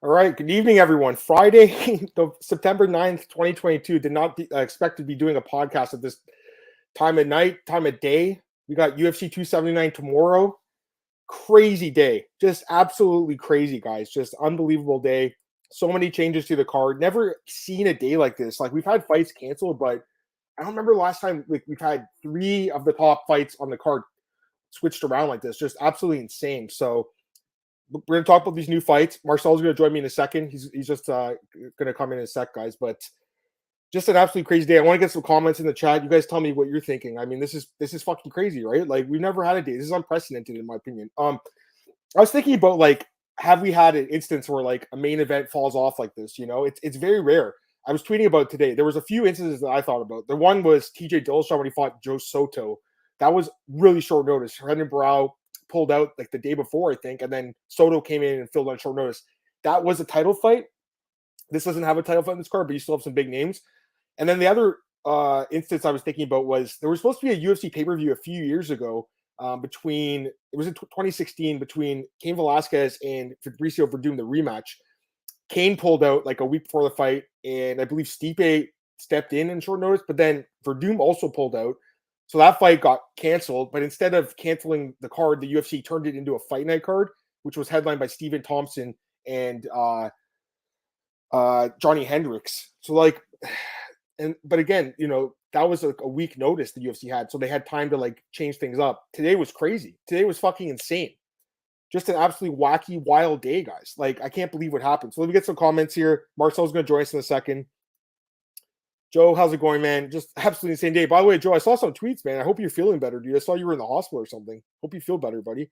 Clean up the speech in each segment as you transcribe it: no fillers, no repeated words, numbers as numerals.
All right. Good evening, everyone. Friday, September 9th, 2022. Did not expect to be doing a podcast at this time of night, time of day. We got UFC 279 tomorrow. Crazy day. Just absolutely crazy, guys. Just unbelievable day. So many changes to the card. Never seen a day like this. Like, we've had fights canceled, but I don't remember the last time we've had 3 of the top fights on the card switched around like this. Just absolutely insane. So we're going to talk about these new fights. Marcel's going to join me in a second. He's just going to come in a sec, guys. But just an absolutely crazy day. I want to get some comments in the chat. You guys tell me what you're thinking. I mean, this is fucking crazy, right? Like, we've never had a day. This is unprecedented, in my opinion. I was thinking about, like, have we had an instance where, like, a main event falls off like this? You know, it's very rare. I was tweeting about it today. There was a few instances that I thought about. The one was TJ Dillashaw when he fought Joe Soto. That was really short notice. Brendan Barao pulled out like the day before, I think, and then Soto came in and filled on short notice. That was a title fight. This doesn't have a title fight in this card, but you still have some big names. And then the other instance I was thinking about was there was supposed to be a UFC pay-per-view a few years ago it was in 2016 between Cain Velasquez and Fabricio Verdum, the rematch. Cain pulled out like a week before the fight, and I believe Stipe stepped in short notice, but then Verdum also pulled out. So that fight got canceled, but instead of canceling the card, the UFC turned it into a fight night card, which was headlined by Stephen Thompson and Johnny Hendricks. So but again, you know, that was like a week notice the UFC had, so they had time to like change things up. Today was crazy. Today was fucking insane. Just an absolutely wacky, wild day, guys. Like, I can't believe what happened. So let me get some comments here. Marcel's going to join us in a second. Joe, how's it going, man? Just absolutely insane day. By the way, Joe, I saw some tweets, man. I hope you're feeling better, dude. I saw you were in the hospital or something. Hope you feel better, buddy.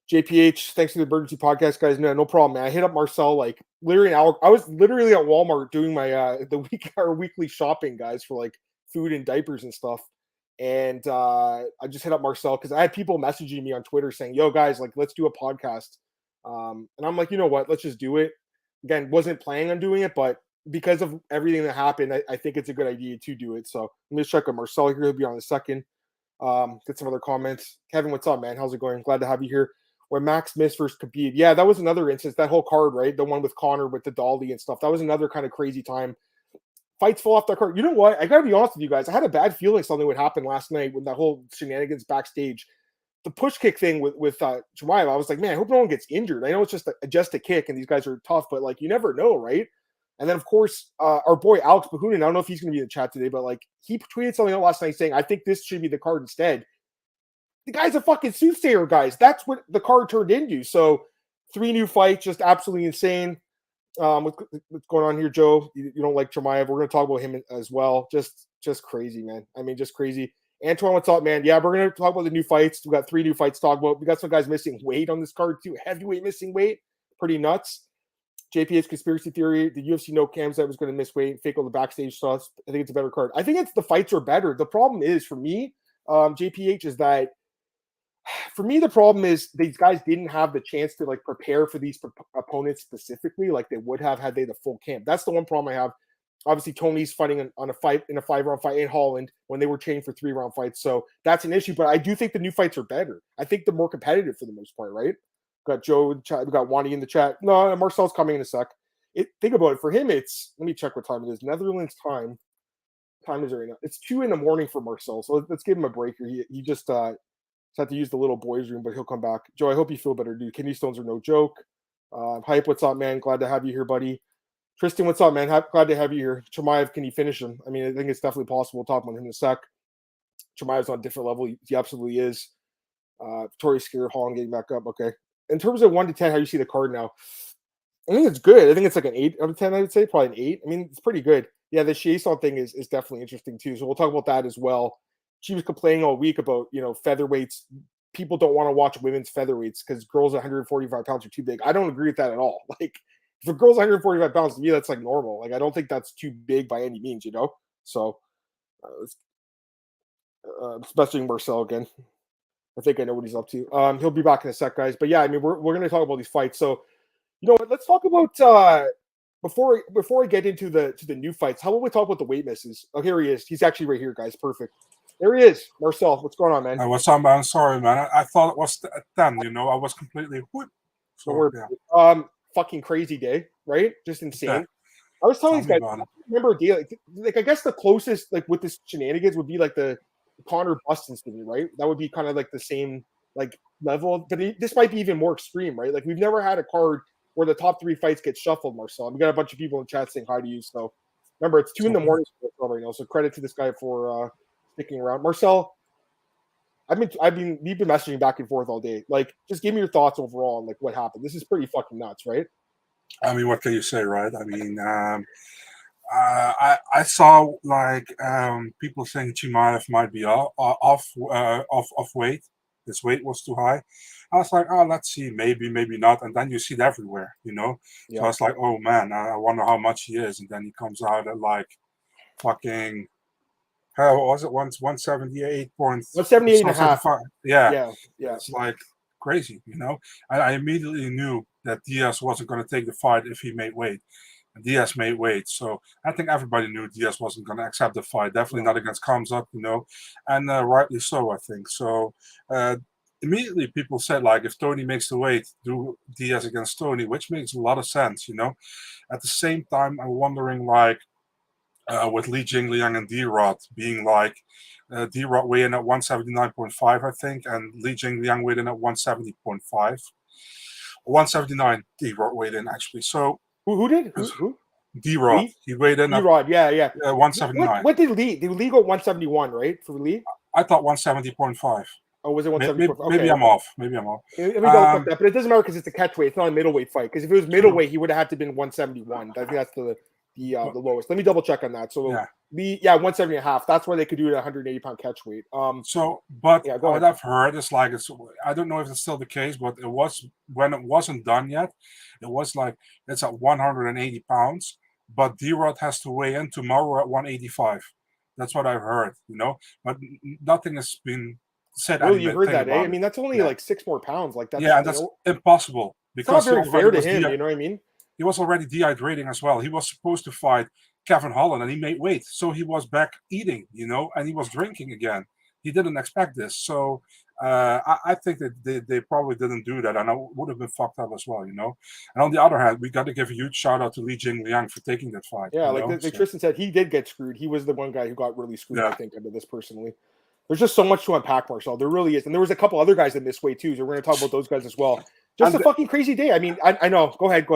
JPH, thanks for the emergency podcast, guys. No problem, man. I hit up Marcel like literally an hour. I was literally at Walmart doing my our weekly shopping, guys, for like food and diapers and stuff. And I just hit up Marcel because I had people messaging me on Twitter saying, "Yo, guys, like, let's do a podcast." And I'm like, you know what? Let's just do it. Again, wasn't planning on doing it, but because of everything that happened, I think it's a good idea to do it. So let me just check on Marcel here. He'll be on in a second. Get some other comments. Kevin, what's up, man? How's it going? Glad to have you here. When Max missed versus Khabib. Yeah, that was another instance. That whole card, right? The one with Connor with the Dolly and stuff. That was another kind of crazy time. Fights fall off that card. You know what? I got to be honest with you guys. I had a bad feeling something would happen last night with that whole shenanigans backstage. The push kick thing with Chimaev, I was like, man, I hope no one gets injured. I know it's just a kick and these guys are tough, but like, you never know, right? And then, of course, our boy Alex Bahunin, I don't know if he's going to be in the chat today, but like, he tweeted something out last night saying, I think this should be the card instead. The guy's a fucking soothsayer, guys. That's what the card turned into. So 3 new fights, just absolutely insane. What's going on here, Joe? You don't like Chimaev. We're going to talk about him as well. Just crazy, man. I mean, just crazy. Antoine, what's up, man? Yeah, we're going to talk about the new fights. We got 3 new fights to talk about. We got some guys missing weight on this card, too. Heavyweight missing weight. Pretty nuts. JP's conspiracy theory. The UFC know Khamzat was going to miss weight, fake all the backstage stuff. I think it's a better card. I think it's the fights are better. The problem is, for me, JPH, is that for me, the problem is these guys didn't have the chance to like prepare for these opponents specifically, like they would have had they the full camp. That's the one problem I have. Obviously, Tony's fighting on a fight in a 5-round fight in Holland when they were trained for 3-round fights, so that's an issue. But I do think the new fights are better. I think they're more competitive for the most part, right? Got Joe in the chat. We got Wani in the chat. No, Marcel's coming in a sec. Think about it. For him, it's let me check what time it is. Netherlands time. What time is it right now? It's 2 in the morning for Marcel. So let's give him a break here. He just had to use the little boys' room, but he'll come back. Joe, I hope you feel better, dude. Kidney stones are no joke. Hype, what's up, man? Glad to have you here, buddy. Tristan, what's up, man? Glad to have you here. Chimaev, can you finish him? I mean, I think it's definitely possible. We'll talk about him in a sec. Chimaev's on a different level. He absolutely is. Victoria's scared. Holland getting back up. Okay. In terms of 1 to 10, how do you see the card now? I think it's good. I think it's like an 8 out of 10, I would say. Probably an 8. I mean, it's pretty good. Yeah, the Chiason thing is definitely interesting, too. So we'll talk about that as well. She was complaining all week about, you know, featherweights. People don't want to watch women's featherweights because girls 145 pounds are too big. I don't agree with that at all. Like, if a girl's 145 pounds, to me, that's like normal. Like, I don't think that's too big by any means, you know? So, especially Marcel again. I think I know what he's up to. He'll be back in a sec, guys. But yeah, I mean, we're going to talk about these fights. So, you know what? Let's talk about before I get into the new fights. How about we talk about the weight misses? Oh, here he is. He's actually right here, guys. Perfect. There he is, Marcel. What's going on, man? What's up, man? Sorry, man. I thought it was 10. You know, I was completely. So yeah. fucking crazy day, right? Just insane. Yeah. I was telling Tell these me guys, about it. I remember a day like I guess the closest like with this shenanigans would be like the Connor Bustins to me, right? That would be kind of like the same like level, but this might be even more extreme, right? Like we've never had a card where the top 3 fights get shuffled, Marcel. We got a bunch of people in chat saying hi to you. So remember, it's 2 in the morning right now. So credit to this guy for sticking around. Marcel, we've been messaging back and forth all day. Like, just give me your thoughts overall on like what happened. This is pretty fucking nuts, right? I mean, what can you say, right? I mean, I saw like people saying Chimaev might be off weight. His weight was too high. I was like, oh, let's see, maybe not. And then you see it everywhere, you know. So I was like, oh man, I wonder how much he is. And then he comes out at like fucking, how was it? 178 points. 178 and a half. Yeah. Yeah. It's like crazy, you know. And I immediately knew that Diaz wasn't going to take the fight if he made weight. And Diaz made weight, so I think everybody knew Diaz wasn't going to accept the fight. Definitely not against Khamzat, you know, and rightly so, I think. So immediately people said, like, if Tony makes the weight, do Diaz against Tony, which makes a lot of sense, you know. At the same time, I'm wondering, like, with Li Jingliang and D-Rod being like, D-Rod weighed in at 179.5, I think, and Li Jingliang weighed in at 170.5. 179 D-Rod weighed in, actually. So who did? Who? D-Rod. He weighed in D-Rod, yeah. 179. What did Lee? Did Lee go 171, right? For Lee? I thought 170.5. Oh, was it 170? Maybe I'm off. Maybe I'm off. Let me double check that, but it doesn't matter because it's a catchweight. It's not a middleweight fight. Because if it was middleweight, he would have had to been 171. I think that's the lowest. Let me double check on that. So Lee, 170 and a half. That's why they could do it at 180-pound catchweight. What I've heard is like I don't know if it's still the case, but it was when it wasn't done yet. It was like it's at 180 pounds, but D-Rod has to weigh in tomorrow at 185. That's what I've heard, you know. But nothing has been said. Really, you heard that, eh? I mean, that's only like 6 more pounds. Like that's and that's impossible because it's not very fair to him. You know what I mean? He was already dehydrating as well. He was supposed to fight Kevin Holland, and he made weight, so he was back eating, you know, and he was drinking again. He didn't expect this, so I think that they probably didn't do that, and I would have been fucked up as well, you know. And on the other hand, we got to give a huge shout out to Li Jingliang for taking that fight. Yeah, like Tristan said, he did get screwed. He was the one guy who got really screwed, I think, under this personally. There's just so much to unpack, Marcel. There really is, and there was a couple other guys that missed weight too. So we're going to talk about those guys as well. Just a fucking crazy day. I mean, I know. Go ahead.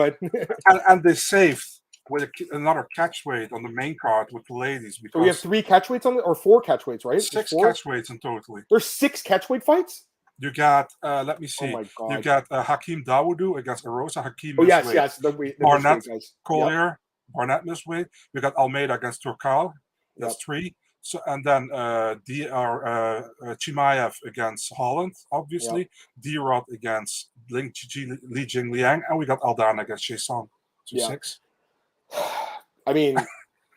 and they saved with another catchweight on the main card with the ladies. Because so we have 3 catchweights on it, or 4 catchweights, right? 6 catchweights in total. There's 6 catchweight fights? You got, let me see. Oh my God. You got Hakmeem Dawodu against Arosa. Hakeem yes. Barnett, Collier. Barnett missed weight. You got Almeida against Turkal. That's 3. So, and then Chimaev against Holland, obviously. D-Rod against Li Jingliang. And we got Aldana against Jason. 6. I mean,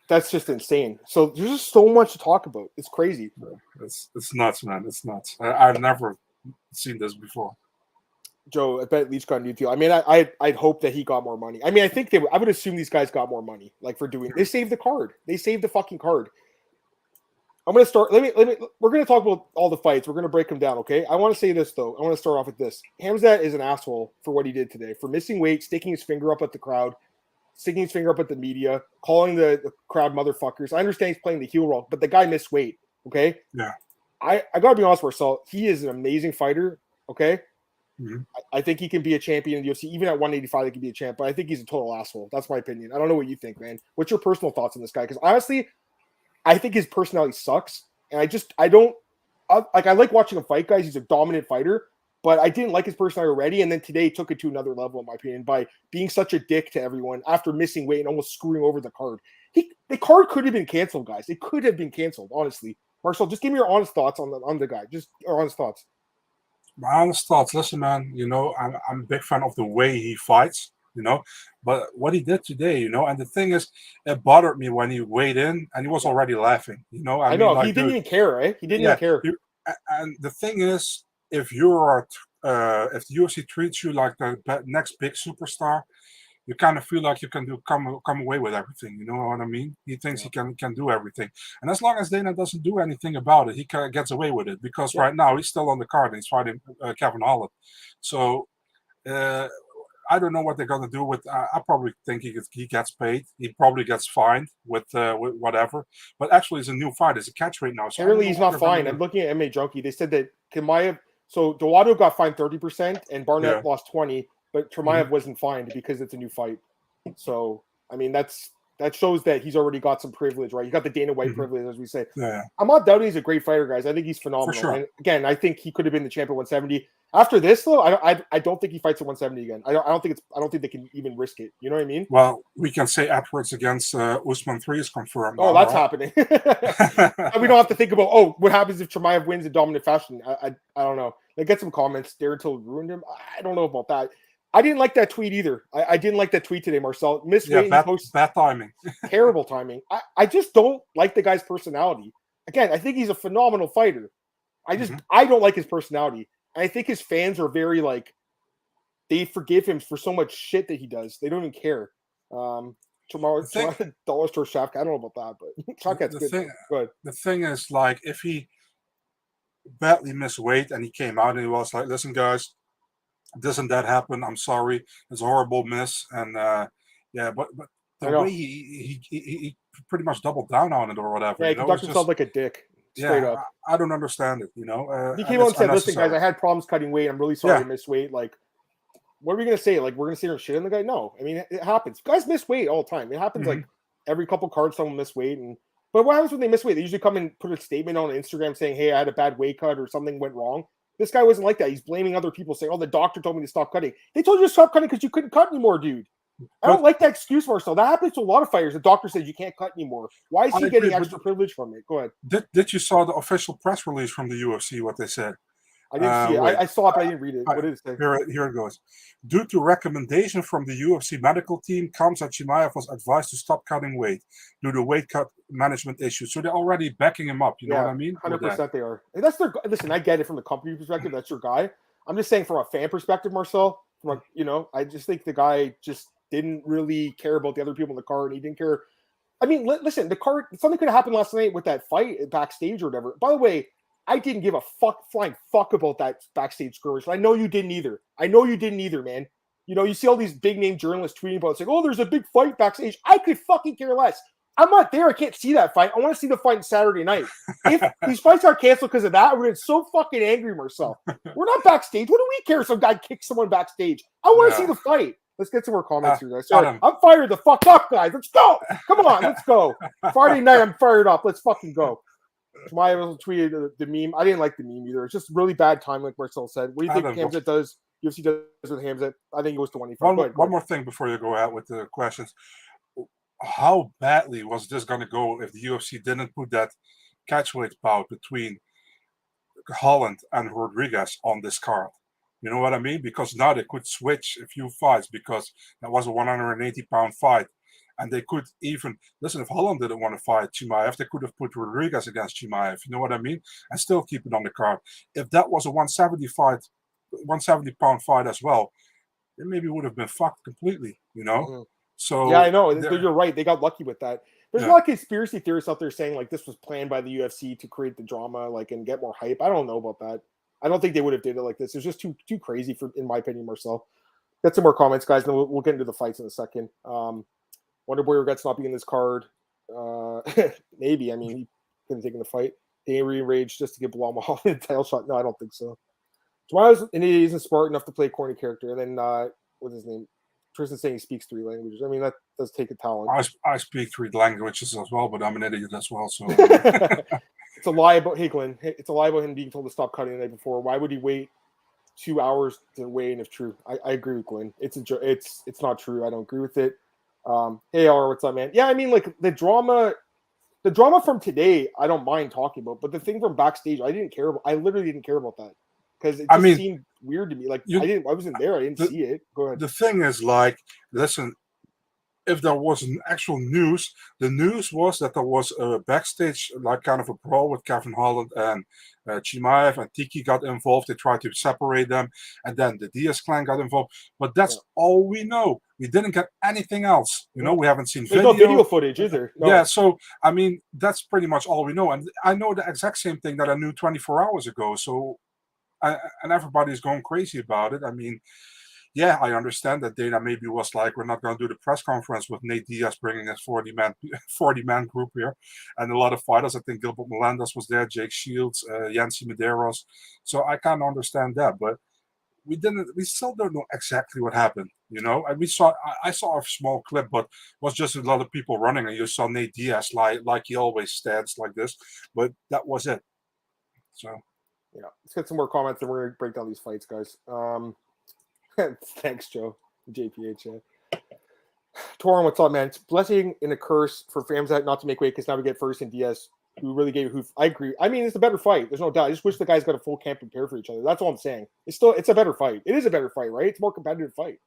that's just insane. So there's just so much to talk about. It's crazy. It's nuts, man. It's nuts. I've never seen this before. Joe, I bet Leach got a new deal. I mean, I'd hope that he got more money. I mean, I would assume these guys got more money, like for doing. They saved the card. They saved the fucking card. I'm going to start. We're going to talk about all the fights. We're going to break them down, okay? I want to say this, though. I want to start off with this. Khamzat is an asshole for what he did today, for missing weight, sticking his finger up at the crowd, sticking his finger up at the media, calling the crowd motherfuckers. I understand he's playing the heel role, but the guy missed weight, okay? Yeah. I got to be honest, Marcel. He is an amazing fighter, okay? Mm-hmm. I think he can be a champion in the UFC. Even at 185, he can be a champ, but I think he's a total asshole. That's my opinion. I don't know what you think, man. What's your personal thoughts on this guy? Because honestly, I think his personality sucks, and I like watching him fight guys. He's a dominant fighter, but I didn't like his personality already, and then today he took it to another level, in my opinion, by being such a dick to everyone after missing weight and almost screwing over the card. The card could have been canceled, guys. It could have been canceled, honestly. Marcel, just give me your honest thoughts on the guy. Just your honest thoughts. My honest thoughts. Listen, man. You know, I'm a big fan of the way he fights. You know, but what he did today, you know, and the thing is, it bothered me when he weighed in and he was already laughing. You know, I know, like, he didn't even care, right? He didn't even care. And the thing is, if the UFC treats you like the next big superstar, you kind of feel like you can come away with everything. You know what I mean? He thinks he can do everything, and as long as Dana doesn't do anything about it, he gets away with it. Because right now he's still on the card and he's fighting Kevin Holland. So I don't know what they're gonna do with. I probably think he gets paid. He probably gets fined with whatever. But actually, it's a new fight. It's a catch weight now. So apparently, he's not fined. I'm looking at MMA Junkie. They said that Chimaev. So Dawodu got fined 30%, and Barnett lost 20%, but Chimaev wasn't fined because it's a new fight. So I mean, that shows that he's already got some privilege, right? He got the Dana White privilege, as we say. Yeah. I'm not doubting he's a great fighter, guys. I think he's phenomenal. For sure. And again, I think he could have been the champion 170. After this, though, I don't think he fights at 170 again. I don't think they can even risk it. You know what I mean? Well, we can say Edwards against Usman 3 is confirmed. Oh, that's happening. We don't have to think about what happens if Chimaev wins in dominant fashion. I don't know. Like, get some comments. Darren Till ruined him. I don't know about that. I didn't like that tweet either. I didn't like that tweet today, Marcel. Bad timing. Terrible timing. I just don't like the guy's personality. Again, I think he's a phenomenal fighter. I don't like his personality. I think his fans are very they forgive him for so much shit that he does. They don't even care. Tomorrow, dollar store Shafka. I don't know about that, but Shafka's good. Good. The thing is, like, if he badly missed weight and he came out and he was like, "Listen, guys, this and that happened. I'm sorry. It's a horrible miss." And but the way he pretty much doubled down on it or whatever. Yeah, he conducted himself like a dick. Straight up. I don't understand it. He came on and said, "Listen, guys, I had problems cutting weight. I'm really sorry I missed weight." Like, what are we gonna say? Like, we're gonna sit here and shit on the guy? No, I mean, it happens. Guys miss weight all the time. It happens like every couple cards, someone miss weight. But what happens when they miss weight? They usually come and put a statement on Instagram saying, "Hey, I had a bad weight cut or something went wrong." This guy wasn't like that. He's blaming other people, saying, "Oh, the doctor told me to stop cutting." They told you to stop cutting because you couldn't cut anymore, dude. I don't like that excuse, Marcel. That happens to a lot of fighters. The doctor says you can't cut anymore. Why is he getting extra privilege from it? Go ahead. Did you saw the official press release from the UFC, what they said? I didn't see it. I saw it, but I didn't read it. What did it say? Here it goes. Due to recommendation from the UFC medical team, Khamzat Chimaev was advised to stop cutting weight due to weight cut management issues. So they're already backing him up. You know what I mean? 100% they are. And that's their. Listen, I get it from the company perspective. That's your guy. I'm just saying from a fan perspective, Marcel. I just think the guy just didn't really care about the other people in the card. He didn't care. I mean, listen, the card, something could have happened last night with that fight backstage or whatever. By the way, I didn't give a flying fuck about that backstage skirmish. I know you didn't either. Man. You see all these big name journalists tweeting about it, saying, "Oh, there's a big fight backstage." I could fucking care less. I'm not there. I can't see that fight. I want to see the fight on Saturday night. If these fights are canceled because of that, we're getting so fucking angry, Marcel. We're not backstage. What do we care if some guy kicks someone backstage? I want to see the fight. Let's get some more comments here, guys. Sorry, I'm fired the fuck up, guys. Let's go. Come on, let's go. Friday night, I'm fired up. Let's fucking go. Chimaev tweeted the meme. I didn't like the meme either. It's just really bad time, like Marcel said. What do you think Khamzat does? UFC does with Khamzat? I think it was 25. One more thing before you go out with the questions. How badly was this going to go if the UFC didn't put that catchweight bout between Holland and Rodriguez on this card? You know what I mean? Because now they could switch a few fights because that was a 180-pound fight. And they could even, listen, if Holland didn't want to fight Chimaev, they could have put Rodriguez against Chimaev, you know what I mean? And still keep it on the card. If that was a 170-pound fight as well, it maybe would have been fucked completely, So yeah, I know. You're right. They got lucky with that. There's a lot of conspiracy theorists out there saying like this was planned by the UFC to create the drama, and get more hype. I don't know about that. I don't think they would have did it like this. It's just too crazy in my opinion, Marcel. Get some more comments, guys, and we'll get into the fights in a second. Wonder Boy regrets not being in this card. Maybe. I mean, he couldn't take in the fight. They re-enraged just to get Bilal Muhammad a title shot. No, I don't think so. Tomorrow's and he isn't smart enough to play a corny character. And then what's his name? Tristan saying he speaks 3 languages. I mean, that does take a talent. I speak 3 languages as well, but I'm an idiot as well. So it's a lie about Glenn. It's a lie about him being told to stop cutting the night before. Why would he wait 2 hours to weigh in if true? I agree with Glenn. It's not true. I don't agree with it. Hey, R, what's up, man? Yeah, I mean, like the drama from today, I don't mind talking about, but the thing from backstage, I literally didn't care about that because it just seemed weird to me. Like I wasn't there. I didn't see it. Go ahead. The thing is, listen, if there was an actual news, the news was that there was a backstage, kind of a brawl with Kevin Holland and Chimaev, and Tiki got involved. They tried to separate them, and then the Diaz clan got involved. But that's all we know. We didn't get anything else. We haven't seen There's no video footage either. No. Yeah, so, I mean, that's pretty much all we know. And I know the exact same thing that I knew 24 hours ago. So, and everybody's going crazy about it. I mean, yeah, I understand that Dana maybe was like, we're not going to do the press conference with Nate Diaz bringing his 40-man group here, and a lot of fighters. I think Gilbert Melendez was there, Jake Shields, Yancy Medeiros. So I kind of understand that, but we still don't know exactly what happened, And I saw a small clip, but it was just a lot of people running, and you saw Nate Diaz like he always stands like this, but that was it. So yeah, let's get some more comments, and we're gonna break down these fights, guys. Thanks, Joe. JPH. Torin, what's up, man? It's a blessing and a curse for Khamzat not to make weight because now we get Ferguson Diaz, who really gave. Who I agree. I mean, it's a better fight. There's no doubt. I just wish the guys got a full camp and prepare for each other. That's all I'm saying. It's a better fight. It is a better fight, right? It's a more competitive fight.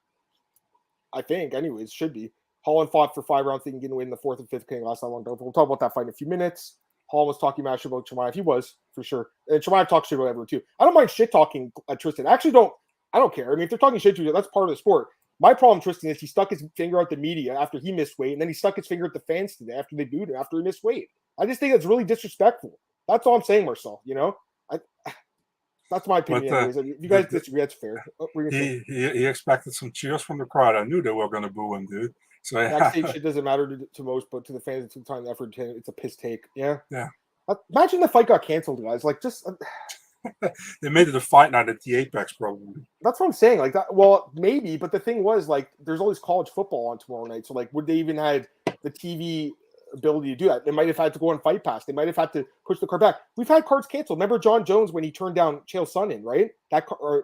I think, anyways, it should be. Holland fought for 5 rounds, thinking he can win the 4th and 5th king last time. We'll talk about that fight in a few minutes. Holland was talking mash about Chimaev. He was, for sure. And Chimaev talks shit about everyone, too. I don't mind shit talking Tristan. I don't care. I mean, if they're talking shit to you, that's part of the sport. My problem, Tristan, is he stuck his finger at the media after he missed weight, and then he stuck his finger at the fans today after they booed him after he missed weight. I just think that's really disrespectful. That's all I'm saying, Marcel. That's my opinion. Anyways. If you guys disagree, that's fair. He expected some cheers from the crowd. I knew they were going to boo him, dude. So yeah. Backstage shit doesn't matter to most, but to the fans, it's time and effort. It's a piss take. Yeah. Yeah. Imagine the fight got canceled, guys. Like, just they made it a fight night at the Apex, probably. That's what I'm saying. Like that. Well, maybe, but the thing was, like, there's always college football on tomorrow night. So, like, would they even had the TV ability to do that? They might have had to go on Fight Pass. They might have had to push the card back. We've had cards canceled. Remember John Jones when he turned down Chael Sonnen, right?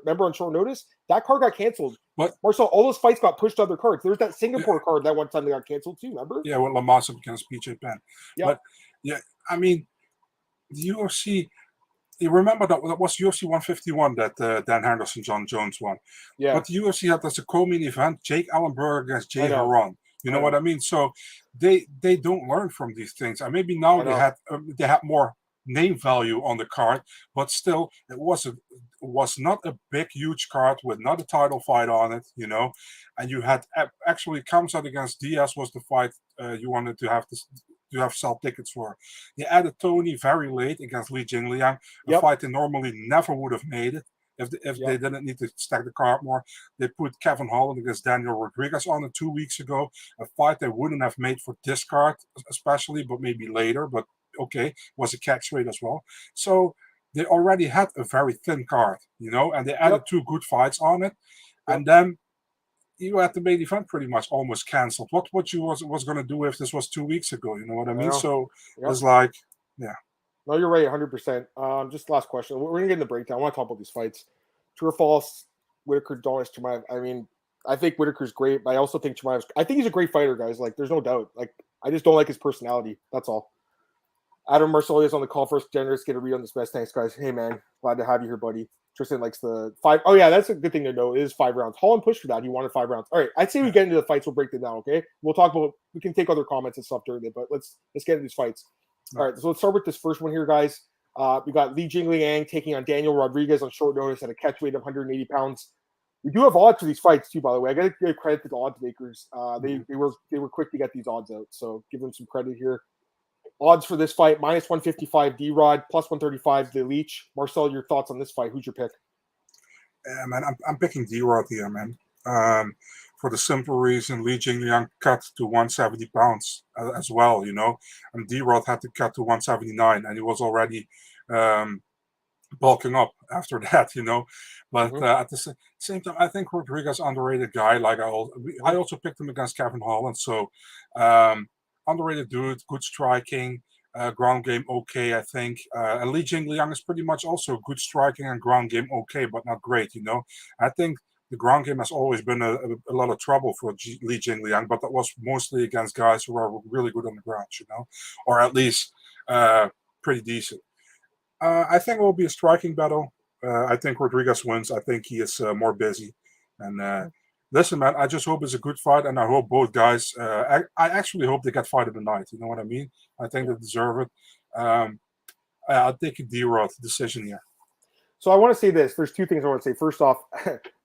Remember on short notice that card got canceled. What? Marcel, all those fights got pushed to other cards. There's that Singapore card that one time they got canceled too. Remember? Yeah, with Lamasa against PJ Penn. Yeah. But yeah, I mean, the UFC. You remember that was UFC 151 that Dan Henderson, John Jones won. Yeah. But the UFC had as a co-main event Jake Allenberg against Jay Haran. You know what I mean? So they don't learn from these things. And maybe now they had more name value on the card, but still it was not a big, huge card with not a title fight on it, And you had actually Khamzat against Diaz was the fight you wanted to have sell tickets for. They added Tony very late against Li Jingliang, a fight they normally never would have made it if they didn't need to stack the card more. They put Kevin Holland against Daniel Rodriguez on it 2 weeks ago, a fight they wouldn't have made for this card especially, but maybe later. But okay, was a catch weight as well. So they already had a very thin card, and they added 2 good fights on it, and then you had the main event pretty much almost canceled. What you was going to do if this was 2 weeks ago? You know what I mean? So it's like, yeah. No, you're right, 100%. Just last question. We're gonna get in the breakdown. I want to talk about these fights. True or false? Whitaker, Donis, Chimaev. I mean, I think Whitaker's great, but I also think Chimaev's. I think he's a great fighter, guys. Like, there's no doubt. Like, I just don't like his personality. That's all. Adam Marcel is on the call. First generous. Get a read on this best. Thanks, guys. Hey, man, glad to have you here, buddy. Tristan likes the 5. Oh, yeah, that's a good thing to know. It is 5 rounds. Holland pushed for that. He wanted 5 rounds. All right, I'd say we get into the fights. We'll break them down, okay? We'll talk about – we can take other comments and stuff during it, but let's get into these fights. All right, so let's start with this first one here, guys. We got Li Jingliang taking on Daniel Rodriguez on short notice at a catch weight of 180 pounds. We do have odds for these fights, too, by the way. I got to give credit to the odds makers. They were quick to get these odds out, so give them some credit here. Odds for this fight, minus 155 D-Rod, plus 135 the Leech. Marcel, your thoughts on this fight? Who's your pick? Yeah, man, I'm picking D-Rod here, man. For the simple reason, Li Jingliang cut to 170 pounds as well, And D-Rod had to cut to 179, and he was already bulking up after that, But at the same time, I think Rodriguez underrated guy. Like I also picked him against Kevin Holland, so underrated dude, good striking. Ground game okay, I think. And Li Jingliang is pretty much also good striking and ground game okay, but not great, I think the ground game has always been a lot of trouble for Li Jingliang, but that was mostly against guys who are really good on the ground, or at least pretty decent. I think it will be a striking battle. I think Rodriguez wins. I think he is more busy. And listen, man, I just hope it's a good fight, and I hope both guys. I actually hope they get fight of the night. You know what I mean? I think they deserve it. I'll take a D-Rod decision here. So I want to say this. There's 2 things I want to say. First off,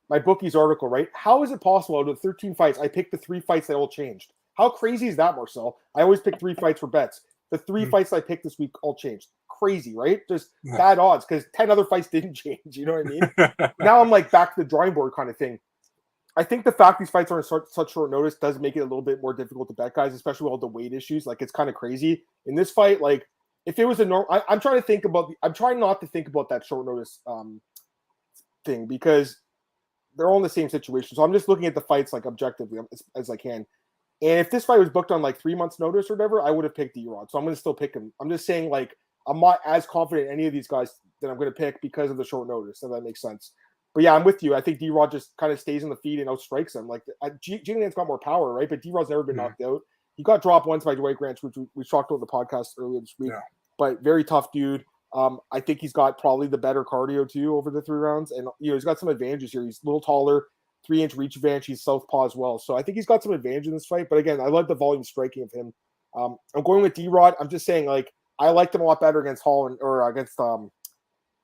my bookie's article, right? How is it possible out of 13 fights, I picked the 3 fights that all changed? How crazy is that, Marcel? I always pick 3 fights for bets. The 3 fights I picked this week all changed. Crazy, right? Just bad odds because 10 other fights didn't change. You know what I mean? Now I'm like back to the drawing board kind of thing. I think the fact these fights are on such short notice does make it a little bit more difficult to bet, guys, especially with all the weight issues. Like, it's kind of crazy in this fight. Like, if it was a normal, I'm trying to think about. I'm trying not to think about that short notice thing because they're all in the same situation. So I'm just looking at the fights like objectively as I can. And if this fight was booked on like 3 months' notice or whatever, I would have picked D-Rod. So I'm going to still pick him. I'm just saying, like, I'm not as confident in any of these guys that I'm going to pick because of the short notice. If that makes sense. But yeah, I'm with you. I think D-Rod just kind of stays on the feet and outstrikes him. Like, Jingliang's got more power, right? But D-Rod's never been knocked out. He got dropped once by Dwight Grant, which we talked about the podcast earlier this week. Yeah. But very tough dude. I think he's got probably the better cardio too over the 3 rounds, and he's got some advantages here. He's a little taller, 3-inch reach advantage. He's southpaw as well, so I think he's got some advantage in this fight. But again, I love the volume striking of him. I'm going with D-Rod. I'm just saying, like, I liked him a lot better against Holland or against Holland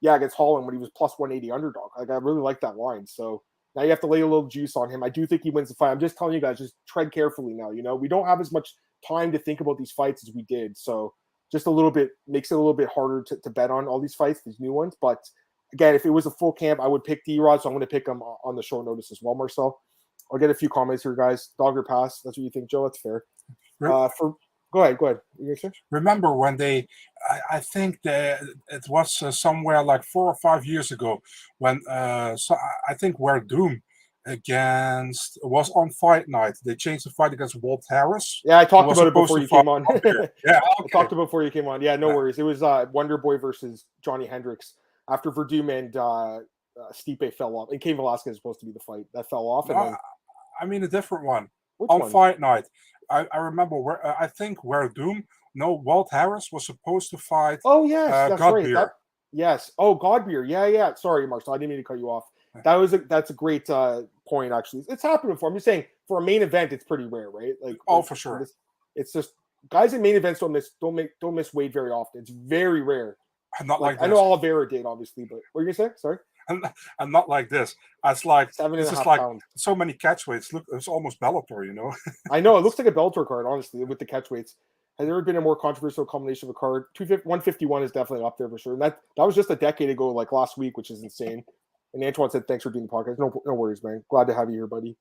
when he was plus 180 underdog. Like, I really like that line. So now you have to lay a little juice on him. I do think he wins the fight. I'm just telling you guys, just tread carefully now. We don't have as much time to think about these fights as we did, so. Just a little bit makes it a little bit harder to bet on all these fights, these new ones. But again, if it was a full camp, I would pick D-Rod, so I'm going to pick him on the short notice as well, Marcel. I'll get a few comments here, guys. Dog or pass? That's what you think, Joe? That's fair. Go ahead. Remember when I think that it was somewhere like 4 or 5 years ago when I think Doom was on fight night. They changed the fight against Walt Harris. Yeah, I talked about it before you came on. Yeah, okay. I talked about it before you came on. Yeah, no worries. It was Wonder Boy versus Johnny Hendricks after Verdum and Stipe fell off. And Cain Velasquez was supposed to be the fight that fell off. And I mean a different one. Which on one? Fight night. I remember I think Walt Harris was supposed to fight. Oh yes, that's Godbeer. right. Yes. Oh, Godbeer. Yeah. Sorry, Marcel. I didn't mean to cut you off. That's a great point, actually. It's happened before. I'm just saying, for a main event, it's pretty rare, right? Like, for sure. It's just guys in main events don't miss weight very often. It's very rare. Not like this. I know Oliveira did, obviously, but what are you gonna say? Sorry. And not like this. It's like 7.5 like pounds. So many catch weights. Look, it's almost Bellator, I know it looks like a Bellator card, honestly, with the catch weights. Has there ever been a more controversial combination of a card? 151 is definitely up there for sure. And that was just a decade ago, like last week, which is insane. And Antoine said, "Thanks for doing the podcast." No worries, man. Glad to have you here, buddy.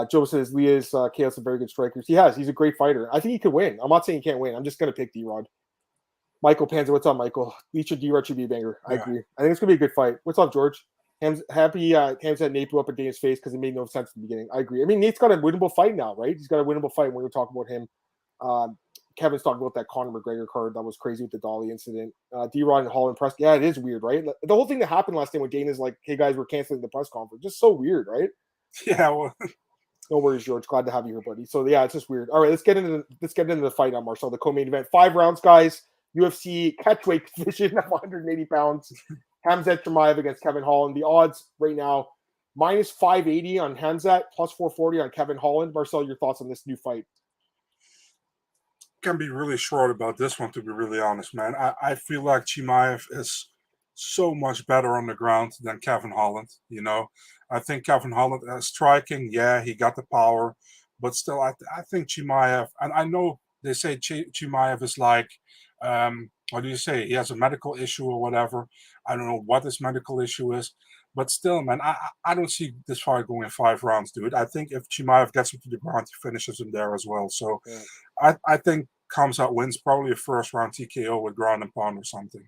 Joe says, "Leah's Chaos are very good strikers." He's a great fighter. I think he could win. I'm not saying he can't win. I'm just going to pick D-Rod. Michael Panza, what's up, Michael? Leach or D-Rod should be a banger. I agree. I think it's going to be a good fight. What's up, George? Happy Khamzat Nate blew up in Dana's face because it made no sense in the beginning. I agree. I mean, Nate's got a winnable fight now, right? He's got a winnable fight. We're going to talk about him. Kevin's talking about that Conor McGregor card that was crazy with the Dolly incident. D-Rod and Holland press. Yeah, it is weird, right? The whole thing that happened last time when Dana's like, "Hey guys, we're canceling the press conference." Just so weird, right? Yeah. Well. No worries, George. Glad to have you here, buddy. So yeah, it's just weird. All right, let's get into the fight now, Marcel. The co-main event, 5 rounds, guys. UFC catchweight division of 180 pounds. Khamzat Chimaev against Kevin Holland. The odds right now, minus 580 on Khamzat, plus 440 on Kevin Holland. Marcel, your thoughts on this new fight? Can be really short about this one, to be really honest, man. I feel like Chimaev is so much better on the ground than Kevin Holland. I think Kevin Holland striking, yeah, he got the power, but still, I think Chimaev, and I know they say Chimaev is like, what do you say? He has a medical issue or whatever. I don't know what his medical issue is, but still, man, I don't see this fight going 5 rounds, dude. I think if Chimaev gets him to the ground, he finishes him there as well. So yeah. I think Khamzat wins probably a first round TKO with ground and pound or something.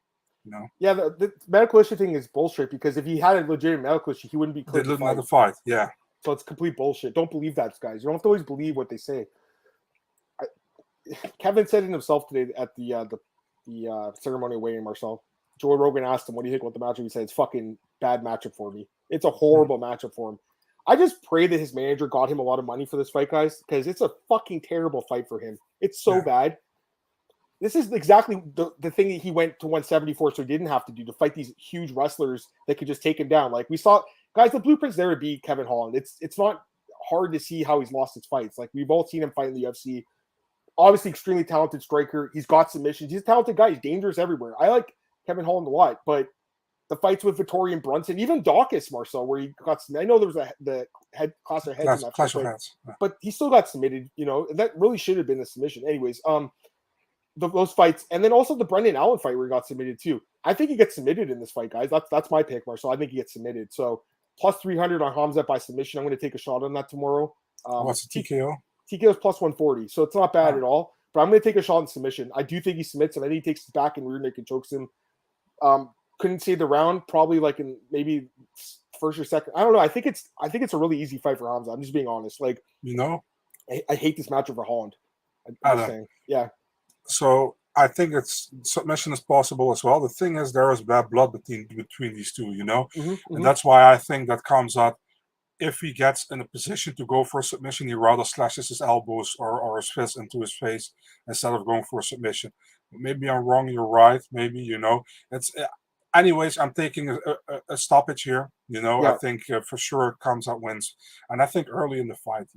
Yeah, the medical issue thing is bullshit because if he had a legitimate medical issue, he wouldn't be cleared to the fight. Yeah. So it's complete bullshit. Don't believe that, guys. You don't have to always believe what they say. Kevin said it himself today at the ceremony waiting, Marcel. Joe Rogan asked him, "What do you think about the matchup?" He said, "It's fucking bad matchup for me. It's a horrible matchup for him." I just pray that his manager got him a lot of money for this fight, guys, because it's a fucking terrible fight for him. It's so bad. This is exactly the thing that he went to 174, so he didn't have to do, to fight these huge wrestlers that could just take him down. Like we saw, guys, the blueprint's there to beat Kevin Holland. It's not hard to see how he's lost his fights. Like we've all seen him fight in the UFC. Obviously, extremely talented striker. He's got submissions. He's a talented guy. He's dangerous everywhere. I like Kevin Holland a lot, but the fights with Vettori and Brunson, even Dawkins, Marcel, where he got, I know there was the head clash of heads, but he still got submitted. That really should have been a submission. Anyways, those fights, and then also the Brendan Allen fight where he got submitted too. I think he gets submitted in this fight, guys. That's my pick, Marcel. I think he gets submitted. So plus 300 on Khamzat by submission. I'm going to take a shot on that tomorrow. What's the TKO? TKO is plus 140, so it's not bad at all. But I'm going to take a shot on submission. I do think he submits him. I think he takes his back and rear naked chokes him. Couldn't say the round, probably like in maybe first or second. I don't know. I think it's a really easy fight for Khamzat. I'm just being honest. Like, I hate this matchup for Holland. I'm saying. Yeah. So I think it's submission is possible as well. The thing is, there is bad blood between these two, and that's why I think that Khamzat, if he gets in a position to go for a submission, he rather slashes his elbows or his fists into his face instead of going for a submission. Maybe I'm wrong. You're right. Maybe it's. Anyways, I'm taking a stoppage here. I think for sure Khamzat wins, and I think early in the fight,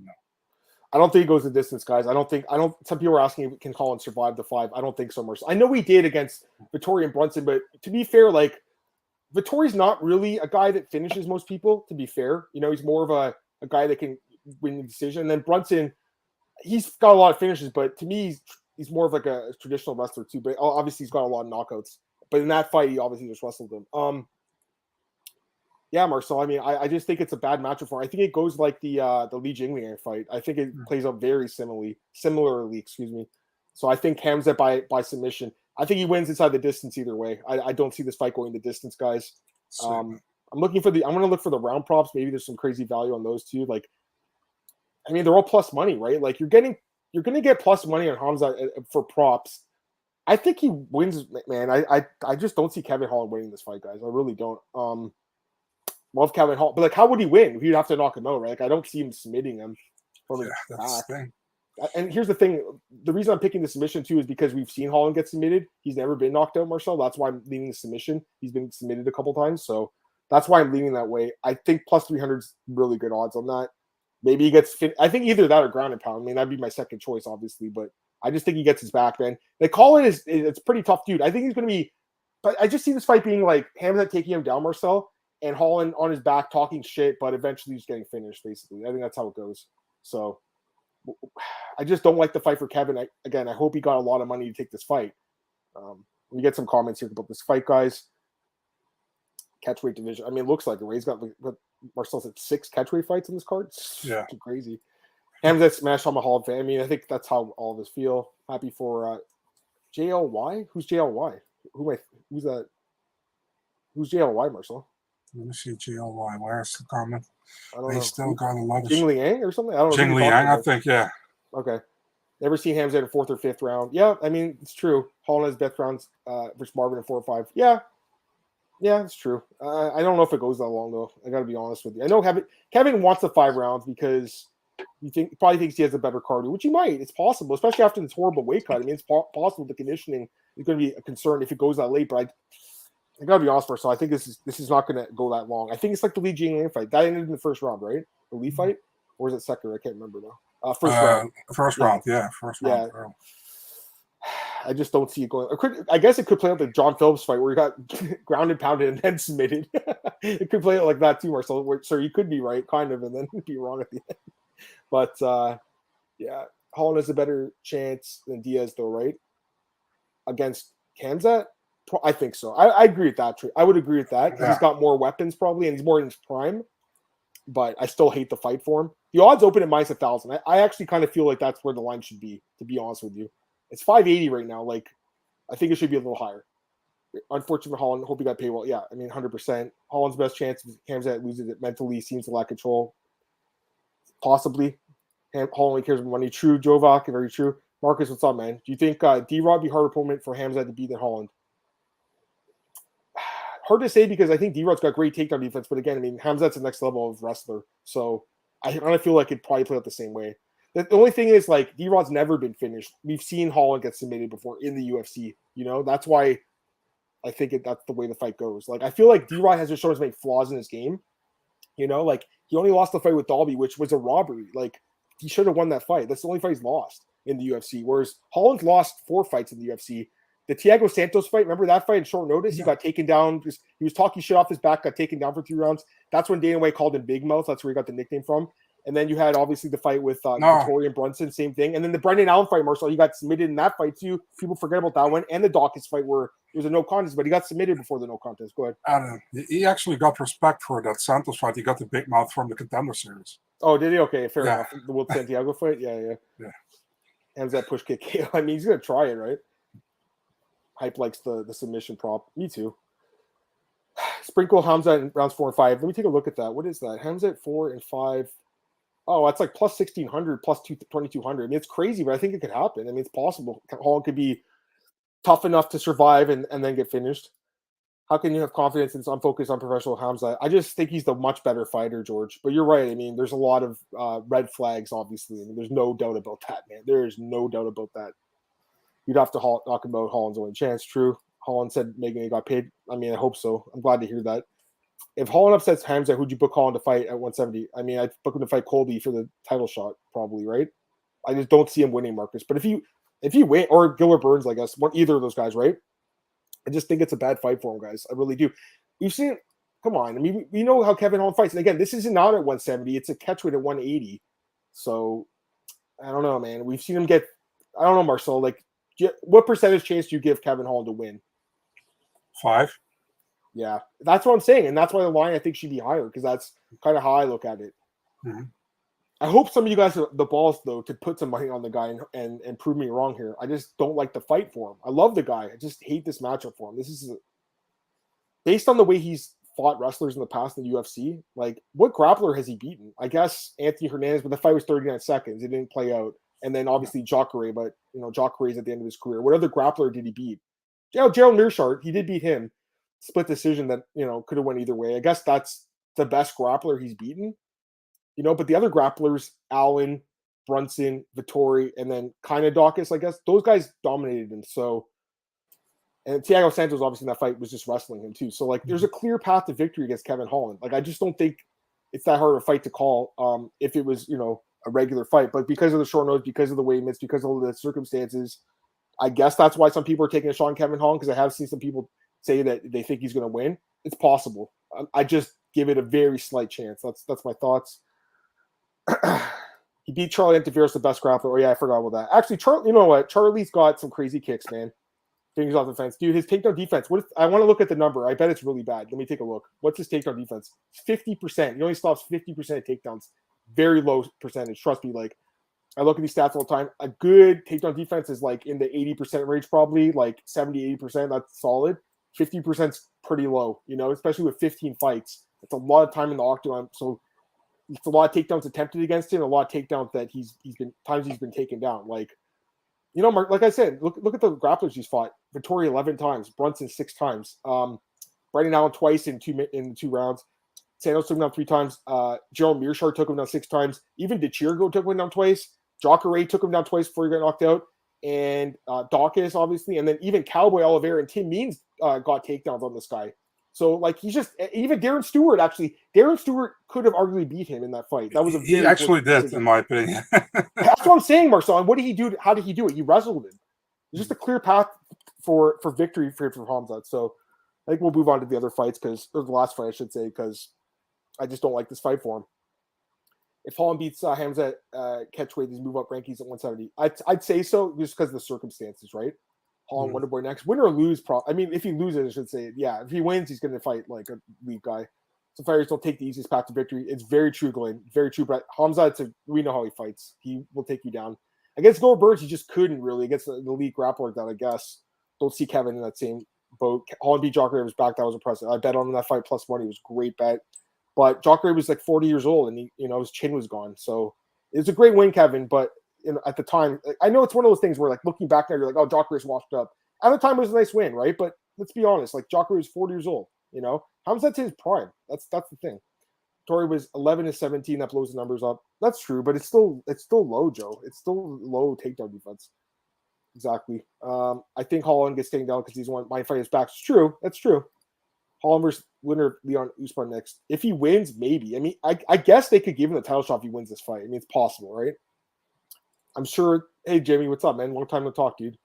I don't think he goes the distance, guys. Some people are asking if can Holland survive the 5. I don't think so, Marcel. I know he did against Vettori and Brunson, but to be fair, like, Vettori's not really a guy that finishes most people, to be fair. He's more of a guy that can win the decision. And then Brunson, he's got a lot of finishes, but to me, he's more of like a traditional wrestler too. But obviously, he's got a lot of knockouts. But in that fight, he obviously just wrestled him. Yeah, Marcel. I mean, I just think it's a bad matchup for him. I think it goes like the Li Jingliang fight. I think it plays out very similarly. Excuse me. So I think Khamzat by submission. I think he wins inside the distance either way. I don't see this fight going the distance, guys. I'm going to look for the round props. Maybe there's some crazy value on those too. Like, I mean, they're all plus money, right? Like, you're going to get plus money on Khamzat for props. I think he wins, man. I just don't see Kevin Holland winning this fight, guys. I really don't. Love Kevin Holland, but like, how would he win? He'd have to knock him out, right? Like, I don't see him submitting him from his back. And here's the thing: the reason I'm picking the submission too is because we've seen Holland get submitted. He's never been knocked out, Marcel. That's why I'm leaning the submission. He's been submitted a couple times, so that's why I'm leaning that way. I think plus 300 is really good odds on that. Maybe he gets fit. I think either that or ground and pound. I mean, that'd be my second choice, obviously, but I just think he gets his back, man. Like, Holland it's pretty tough, dude. I think he's going to be, but I just see this fight being like Khamzat taking him down, Marcel, and Holland on his back talking shit, but eventually just getting finished, basically. I think that's how it goes. So I just don't like the fight for Kevin. I hope he got a lot of money to take this fight. We get some comments here about this fight, guys. Catchweight division. I mean, it looks like it. He's got Marcel's at 6 catchweight fights in this card. It's crazy. Khamzat smashed on my Holland fan. I mean, I think that's how all of us feel. Happy for JLY. Who's JLY? Who's that? Who's JLY, Marcel? Let me see JLY. Where's the comment? I don't know. Still got a lot of Jingliang or something. I don't know. Jingliang, I think, yeah. Okay. Never seen Khamzat in 4th or 5th round. Yeah, I mean, it's true. Holland has death rounds versus Marvin in 4 or 5. Yeah, it's true. I don't know if it goes that long though. I got to be honest with you. I know Kevin wants the 5 rounds because he probably thinks he has a better cardio, which he might. It's possible, especially after this horrible weight cut. I mean, it's possible the conditioning is going to be a concern if it goes that late. But I got to be honest for so I think this is not going to go that long. I think it's like the Li Jingliang fight that ended in the first round, right? The Li fight, or is it second? I can't remember now. First round. First round. I just don't see it going. I guess it could play out like John Phillips fight where he got grounded, pounded, and then submitted. It could play out like that too, Marcel. So you could be right, kind of, and then be wrong at the end. But Holland has a better chance than Diaz, though, right? Against Khamzat, I think so. I agree with that. I would agree with that. Yeah. He's got more weapons probably, and he's more in his prime. But I still hate the fight for him. The odds open at -1,000. I actually kind of feel like that's where the line should be, to be honest with you. It's 580 right now. Like, I think it should be a little higher. Unfortunately for Holland, hope he got paid well. Yeah, I mean, 100%. Holland's best chance if Khamzat loses it mentally, seems to lack control. Possibly. Holland only cares about money. True, Jovac, very true. Marcus, what's up, man? Do you think D-Rod be harder opponent for Khamzat to beat than Holland? Hard to say because I think D-Rod's got great takedown defense, but again, I mean, Khamzat's the next level of wrestler. So I kind of feel like it'd probably play out the same way. The only thing is, like, D-Rod's never been finished. We've seen Holland get submitted before in the UFC. That's why I think that's the way the fight goes. Like, I feel like D-Rod has just shown as many flaws in his game. Like, he only lost the fight with Dalby, which was a robbery. Like, he should have won that fight. That's the only fight he's lost in the UFC. Whereas Holland's lost 4 fights in the UFC. The Thiago Santos fight, remember that fight in short notice? He got taken down. He was talking shit off his back, got taken down for 3 rounds. That's when Dana White called him Big Mouth. That's where he got the nickname from. And then you had obviously the fight with No. Vettori and Brunson, same thing. And then the Brendan Allen fight, Marcel, he got submitted in that fight too. People forget about that one. And the Dawkins fight where it was a no contest, but he got submitted before the no contest. Go ahead. He actually got respect for that Santos fight. He got the big mouth from the Contender Series. Oh, did he? Okay, fair enough. The Will Santiago fight? Yeah. Hands that push kick. I mean, he's going to try it, right? Hype likes the submission prop. Me too. Sprinkle Khamzat in rounds 4 and 5. Let me take a look at that. What is that? Khamzat 4 and 5. Oh, that's like plus 1,600, plus 2,200. I mean, it's crazy, but I think it could happen. I mean, it's possible. Holland could be tough enough to survive and then get finished. How can you have confidence in unfocused, unprofessional Khamzat? I just think he's the much better fighter, George. But you're right. I mean, there's a lot of red flags, obviously. I mean, there's no doubt about that, man. There is no doubt about that. You'd have to talk about Holland's only chance. True. Holland said Megan got paid. I mean, I hope so. I'm glad to hear that. If Holland upsets Khamzat, who'd you book Holland to fight at 170? I mean, I'd book him to fight Colby for the title shot, probably, right? I just don't see him winning, Marcus. But if you win, or Gilbert Burns, I guess, either of those guys, right? I just think it's a bad fight for him, guys. I really do. We've seen, come on. I mean, we know how Kevin Holland fights. And again, this isn't out at 170. It's a catchweight at 180. So, I don't know, man. We've seen him get, I don't know, Marcel, like, what percentage chance do you give Kevin Holland to win? 5. Yeah, that's what I'm saying. And that's why the line, I think, should be higher, because that's kind of how I look at it. Mm-hmm. I hope some of you guys have the balls, though, to put some money on the guy and prove me wrong here. I just don't like the fight for him. I love the guy. I just hate this matchup for him. This is based on the way he's fought wrestlers in the past in the UFC. Like, what grappler has he beaten? I guess Anthony Hernandez, but the fight was 39 seconds. It didn't play out. And then obviously Jacare, but Jacare's at the end of his career. What other grappler did he beat? Gerald Mearshart, he did beat him. Split decision that could have went either way. I guess that's the best grappler he's beaten. But the other grapplers, Allen, Brunson, Vettori, and then kind of Dawkins, I guess, those guys dominated him. So, and Thiago Santos, obviously, in that fight was just wrestling him too. So, like, there's a clear path to victory against Kevin Holland. Like, I just don't think it's that hard of a fight to call if it was, a regular fight. But because of the short notice, because of the weight limits, because of the circumstances, I guess that's why some people are taking a shot on Kevin Holland, because I have seen some people say that they think he's going to win. It's possible. I just give it a very slight chance. That's my thoughts. He beat Charlie Antiveros, the best grappler. Oh, yeah, I forgot about that. Actually, you know what? Charlie's got some crazy kicks, man. Fingers off the fence. Dude, his takedown defense, I want to look at the number. I bet it's really bad. Let me take a look. What's his takedown defense? 50%. He only stops 50% of takedowns. Very low percentage. Trust me, like, I look at these stats all the time. A good takedown defense is like in the 80% range, probably, like 70, 80%. That's solid. 50% is pretty low, especially with 15 fights. It's a lot of time in the octagon. So it's a lot of takedowns attempted against him, a lot of takedowns that he's been taken down. Like, Mark, like I said, look at the grapplers he's fought. Vettori 11 times, Brunson 6 times, Brendan Allen twice in the 2 rounds. Santos took him down 3 times. Gerald Mearshart took him down 6 times. Even DeChirgo took him down twice. Jacare took him down twice before he got knocked out. And Dawkins, obviously. And then even Cowboy Oliveira and Tim Means got takedowns on this guy. So, like, he's just, even Darren Stewart could have arguably beat him in that fight. That was he actually did, decision. In my opinion. That's what I'm saying, Marcel. And what did he do? How did he do it? He wrestled him. It's just a clear path for victory for Khamzat. So, I think we'll move on to the other fights, or the last fight, I should say, because I just don't like this fight for him. If Holland beats Khamzat catchweight, these move up rankings at 170. I'd say so, just because of the circumstances, right? Holland Wonderboy next. Win or lose, if he loses, I should say, yeah. If he wins, he's going to fight like a league guy. Some fighters don't take the easiest path to victory. It's very true, Glenn. Very true. But Khamzat, we know how he fights. He will take you down. Against Gilbert Burns, he just couldn't really. Against the elite grappler, that I guess. Don't see Kevin in that same boat. Holland beat Jacare was back. That was impressive. I bet on him in that fight plus money. It was a great bet. But Jacare was like 40 years old, and he, his chin was gone. So it's a great win, Kevin. But at the time, I know it's one of those things where, like, looking back now, you're like, oh, Jacare's washed up. At the time, it was a nice win, right? But let's be honest, like, Jacare was 40 years old. Khamzat's his prime. That's the thing. Tori was 11-17. That blows the numbers up. That's true, but it's still low, Joe. It's still low takedown defense. Exactly. I think Holland gets taken down because he's one. My fight is back. It's true. That's true. Holland versus winner Leon Usman next. If he wins, maybe. I mean, I guess they could give him the title shot if he wins this fight. I mean, it's possible, right? I'm sure. Hey, Jamie, what's up, man? Long time to talk, dude.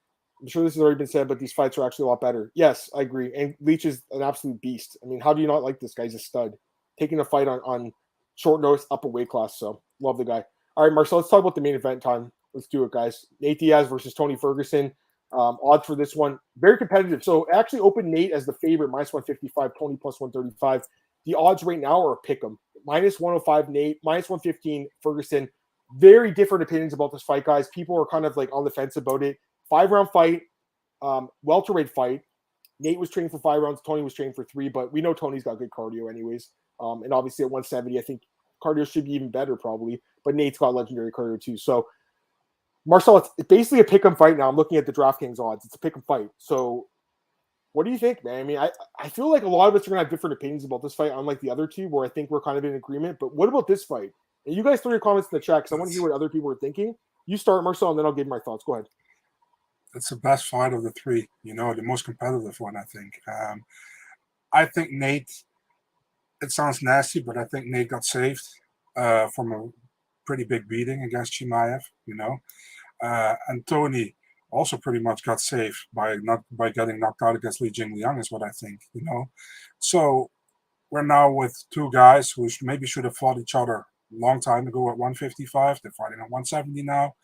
I'm sure this has already been said, but these fights are actually a lot better. Yes, I agree. And Leach is an absolute beast. I mean, how do you not like this guy? He's a stud. Taking a fight on short notice, up a weight class. So love the guy. All right, Marcel, let's talk about the main event time. Let's do it, guys. Nate Diaz versus Tony Ferguson. Odds for this one, very competitive. So actually opened Nate as the favorite, minus 155, Tony plus 135. The odds right now are a pick 'em. Minus 105 Nate, minus 115 Ferguson. Very different opinions about this fight, guys. People are kind of like on the fence about it. 5-round fight, welterweight fight. Nate was training for 5 rounds. Tony was training for 3, but we know Tony's got good cardio anyways. And obviously at 170, I think cardio should be even better probably. But Nate's got legendary cardio too. So Marcel, it's basically a pick 'em fight now. I'm looking at the DraftKings odds. It's a pick 'em fight. So what do you think, man? I mean, I feel like a lot of us are going to have different opinions about this fight, unlike the other two, where I think we're kind of in agreement. But what about this fight? And you guys throw your comments in the chat because I want to hear what other people are thinking. You start, Marcel, and then I'll give my thoughts. Go ahead. It's the best fight of the 3, the most competitive one, I think. I think Nate, it sounds nasty, but I think Nate got saved from a pretty big beating against Chimaev, and Tony also pretty much got saved by getting knocked out against Jingliang is what I think, So we're now with 2 guys who maybe should have fought each other a long time ago at 155. They're fighting at 170 now.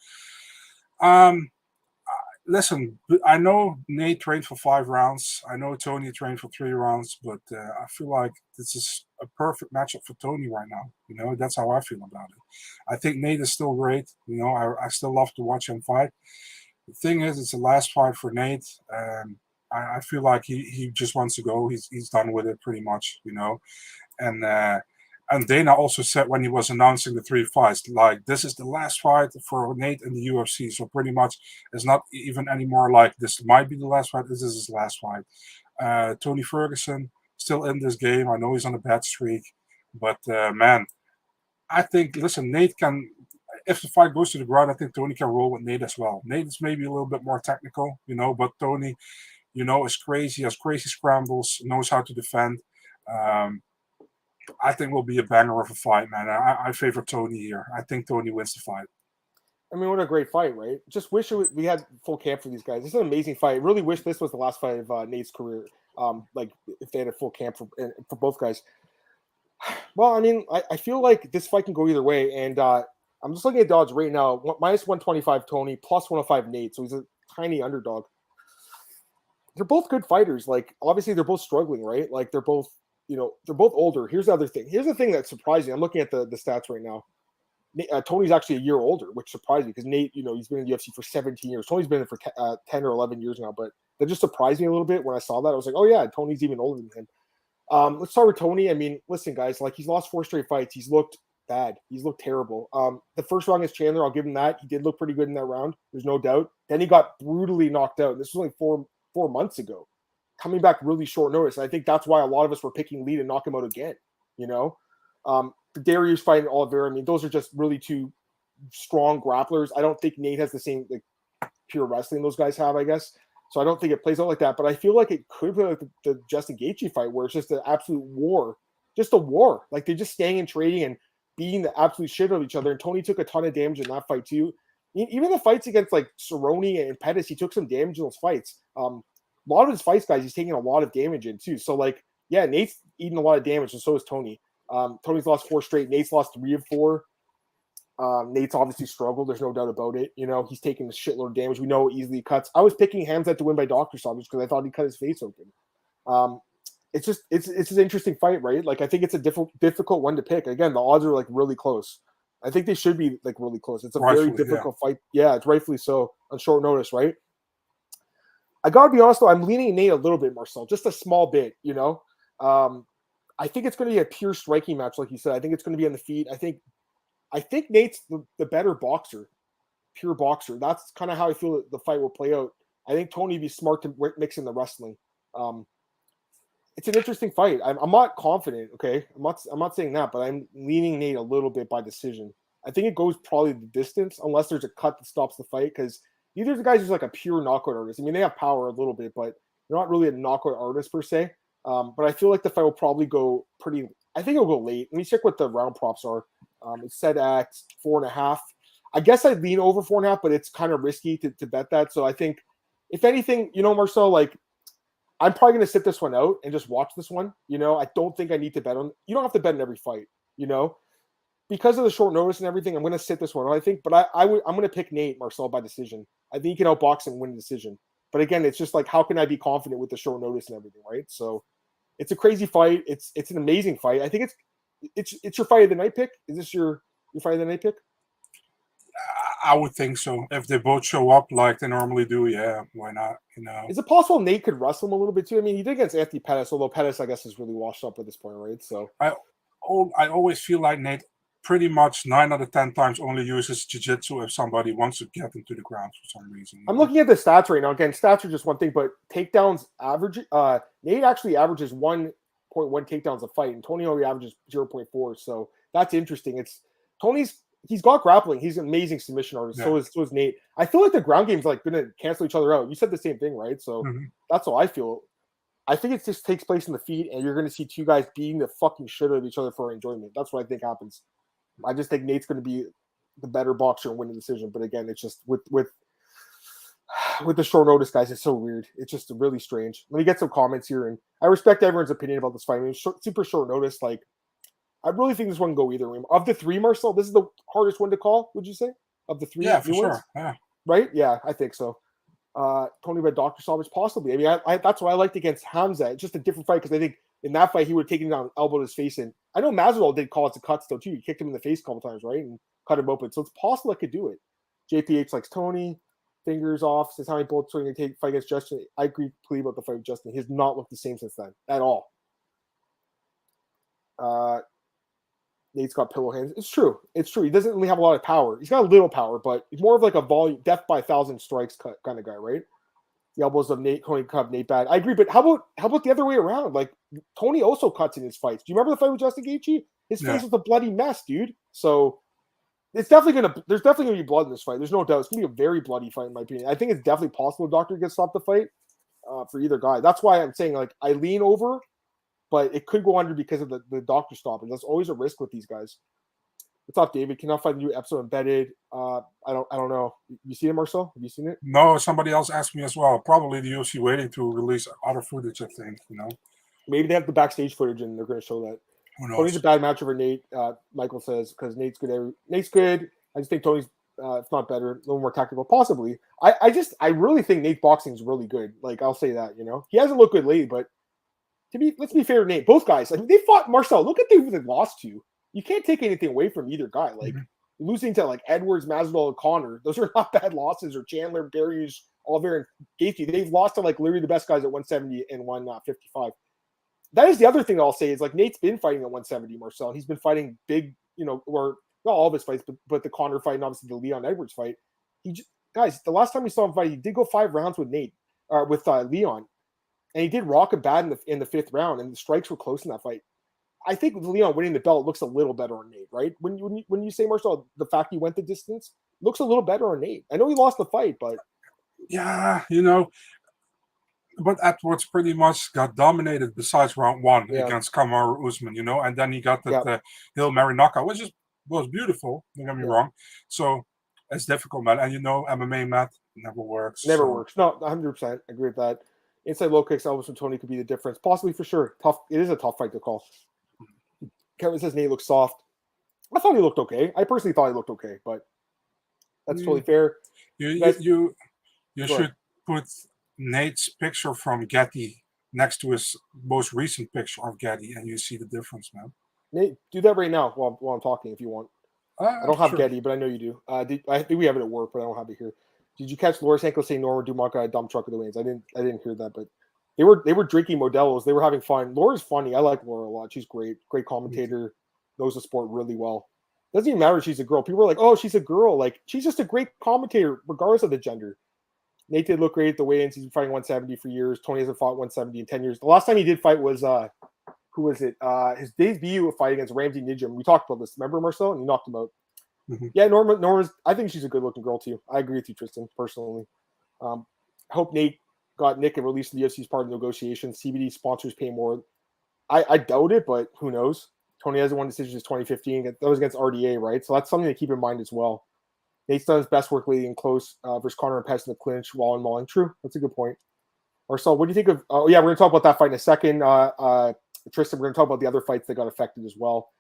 Listen, I know Nate trained for 5 rounds. I know Tony trained for 3 rounds, but I feel like this is a perfect matchup for Tony right now. That's how I feel about it. I think Nate is still great. I still love to watch him fight. The thing is, it's the last fight for Nate. I feel like he just wants to go. He's done with it pretty much, And Dana also said when he was announcing the 3 fights, like, this is the last fight for Nate in the UFC. So pretty much it's not even anymore like this might be the last fight. This is his last fight. Tony Ferguson still in this game. I know he's on a bad streak. But, man, I think, listen, Nate can, if the fight goes to the ground, I think Tony can roll with Nate as well. Nate is maybe a little bit more technical, but Tony, is crazy, has crazy scrambles, knows how to defend. I think will be a banger of a fight, man. I favor Tony here. I think Tony wins the fight. I mean, what a great fight, right? Just wish we had full camp for these guys. This is an amazing fight. Really wish this was the last fight of Nate's career. Like if they had a full camp for both guys. Well, I mean, I feel like this fight can go either way, and I'm just looking at the odds right now. Minus 125 Tony, plus 105 Nate. So he's a tiny underdog. They're both good fighters. Like obviously they're both struggling, right? Like they're both. They're both older. Here's the other thing. Here's the thing that's surprising. I'm looking at the stats right now. Tony's actually a year older, which surprised me because Nate, he's been in the UFC for 17 years. Tony's been in for 10 or 11 years now, but that just surprised me a little bit when I saw that. I was like, oh yeah, Tony's even older than him. Let's start with Tony. I mean, listen, guys, like he's lost 4 straight fights. He's looked bad. He's looked terrible. The first round against Chandler, I'll give him that. He did look pretty good in that round. There's no doubt. Then he got brutally knocked out. This was only 4 months ago. Coming back really short notice. I think that's why a lot of us were picking Lee to knock him out again. Darius fighting Oliveira. I mean, those are just really 2 strong grapplers. I don't think Nate has the same like pure wrestling those guys have, I guess. So I don't think it plays out like that. But I feel like it could be like the Justin Gaethje fight where it's just an absolute war. Just a war. Like they're just staying and trading and beating the absolute shit out of each other. And Tony took a ton of damage in that fight too. Even the fights against like Cerrone and Pettis, he took some damage in those fights. A lot of his fights, guys, he's taking a lot of damage in too. So, like, yeah, Nate's eating a lot of damage, and so is Tony. Tony's lost 4 straight. Nate's lost 3 of 4. Nate's obviously struggled. There's no doubt about it. He's taking a shitload of damage. We know easily he cuts. I was picking Khamzat to win by doctor stoppage because I thought he cut his face open. It's an interesting fight, right? Like, I think it's a difficult one to pick. Again, the odds are like really close. I think they should be like really close. It's a very difficult fight. Yeah, it's rightfully so on short notice, right? I gotta be honest though, I'm leaning Nate a little bit, Marcel, just a small bit. I think it's going to be a pure striking match, like you said. I think it's going to be on the feet. I think Nate's the better boxer, pure boxer. That's kind of how I feel the fight will play out. I think Tony would be smart to mix in the wrestling. It's an interesting fight. I'm not confident. Okay, I'm not saying that, but I'm leaning Nate a little bit by decision. I think it goes probably the distance, unless there's a cut that stops the fight, because neither of the guys is like a pure knockout artist. I mean, they have power a little bit, but they're not really a knockout artist per se. But I feel like the fight will probably go pretty. I think it'll go late. Let me check what the round props are. It's set at 4.5. I guess I'd lean over 4.5, but it's kind of risky to bet that. So I think, if anything, Marcel, like, I'm probably going to sit this one out and just watch this one. I don't think I need to bet on. You don't have to bet on every fight. because of the short notice and everything, I'm going to sit this one. I think, but I'm going to pick Nate Marcel by decision. I think he can outbox and win the decision. But again, it's just like, how can I be confident with the short notice and everything, right? So it's a crazy fight. It's an amazing fight. I think it's your fight of the night pick. Is this your fight of the night pick? I would think so. If they both show up like they normally do, yeah, why not? Is it possible Nate could wrestle him a little bit too? I mean, he did against Anthony Pettis, although Pettis, I guess, is really washed up at this point, right? So I always feel like Nate pretty much 9 out of 10 times only uses jiu-jitsu if somebody wants to get him to the ground for some reason. I'm looking at the stats right now. Again, stats are just one thing, but takedowns average. Nate actually averages 1.1 takedowns a fight, and Tony only averages 0.4. So that's interesting. It's he's got grappling. He's an amazing submission artist. Yeah. So is Nate. I feel like the ground game's like going to cancel each other out. You said the same thing, right? So that's how I feel. I think it just takes place in the feet, and you're going to see two guys beating the fucking shit out of each other for enjoyment. That's what I think happens. I just think Nate's going to be the better boxer and win the decision. But again, it's just with the short notice, guys, it's so weird. It's just really strange. Let me get some comments here, and I respect everyone's opinion about this fight. I mean, super short notice. Like, I really think this one can go either way. Of the three, Marcel, this is the hardest one to call, would you say? Of the three? Yeah, for sure. Yeah. Right? Yeah, I think so. Tony by Dr. Savage, possibly. I mean, I that's what I liked against Khamzat. It's just a different fight because I think in that fight he would have taken down, elbowed his face in. I know Masvidal did call it to cuts though too. He kicked him in the face a couple times, right, and cut him open. So it's possible I could do it. JPH likes Tony. Fingers off. Says how many bullets are going to take fight against Justin. I agree completely about the fight with Justin. He has not looked the same since then at all. Nate's got pillow hands. It's true. He doesn't really have a lot of power. He's got a little power, but he's more of like a volume, death by 1,000 strikes kind of guy, right? The elbows of Nate, Tony cut Nate bad. I agree, but how about the other way around? Like, Tony also cuts in his fights. Do you remember the fight with Justin Gaethje? His face was a bloody mess, dude. So there's definitely gonna be blood in this fight. There's no doubt. It's gonna be a very bloody fight, in my opinion. I think it's definitely possible Doctor gets stopped the fight for either guy. That's why I'm saying, like, I lean over, but it could go under because of the Doctor stop, and that's always a risk with these guys. What's up, David? Cannot find a new episode embedded. I don't know. You seen it, Marcel? Have you seen it? No, somebody else asked me as well. Probably the UFC waiting to release other footage, I think, Maybe they have the backstage footage and they're going to show that. Who knows? Tony's a bad match over Nate, Michael says, because Nate's good. Nate's good. I just think Tony's, if not better, a little more tactical, possibly. I really think Nate's boxing is really good. Like, I'll say that, He hasn't looked good lately, but let's be fair to Nate. Both guys, they fought Marcel. Look at who they lost to. You can't take anything away from either guy. Like, losing to, like, Edwards, Masvidal, and Connor, those are not bad losses. Or Chandler, Dariush, Oliver, and Gaethje. They've lost to, like, literally the best guys at 170 and 155. That is the other thing I'll say is, like, Nate's been fighting at 170, Marcel. He's been fighting big, or not all of his fights, but the Connor fight and obviously the Leon Edwards fight. Guys, the last time we saw him fight, he did go 5 rounds with Leon. And he did rock him bad in the 5th round, and the strikes were close in that fight. I think with Leon winning the belt looks a little better on Nate, right? When you say, Marcel, the fact he went the distance looks a little better on Nate. I know he lost the fight, but yeah, but Edwards pretty much got dominated besides round 1 against Kamaru Usman, and then he got that Hail Mary knockout, which was beautiful. Don't get me wrong. So it's difficult, man. And MMA math never works. Never works. No, 100%. I agree with that. Inside low kicks, elbows from Tony could be the difference. Possibly, for sure. Tough. It is a tough fight to call. Kevin says Nate looks soft. I thought he looked okay. I personally thought he looked okay, but that's totally fair. You should put Nate's picture from Getty next to his most recent picture of Getty, and you see the difference, man. Nate, do that right now while I'm talking if you want. I don't have Getty, but I know you do. I think we have it at work, but I don't have it here. Did you catch Laura Sanko saying Norma Dumont got a dump truck of the wings? I didn't hear that, but they were drinking Modelo's. They were having fun. Laura's funny. I like Laura a lot. She's great commentator, knows the sport really well. Doesn't even matter if she's a girl. People are like, oh, she's a girl. Like, she's just a great commentator, regardless of the gender. Nate did look great at the weigh-ins. He's been fighting 170 for years. Tony hasn't fought 170 in 10 years. The last time he did fight was who was it? His debut fight against Ramsey Nijem. We talked about this. Remember, Marcel? And he knocked him out. Yeah, Norma's. I think she's a good-looking girl too. I agree with you, Tristan. Personally, I hope Nate got Nick and released the UFC's part of the negotiations. CBD sponsors pay more. I doubt it, but who knows? Tony hasn't won decisions since 2015. That was against RDA, right? So that's something to keep in mind as well. Nate's done his best work lately in close versus Connor and Pettis in the clinch while in mauling. True, that's a good point. Marcel, what do you think of? Oh yeah, we're gonna talk about that fight in a second. Tristan, we're gonna talk about the other fights that got affected as well.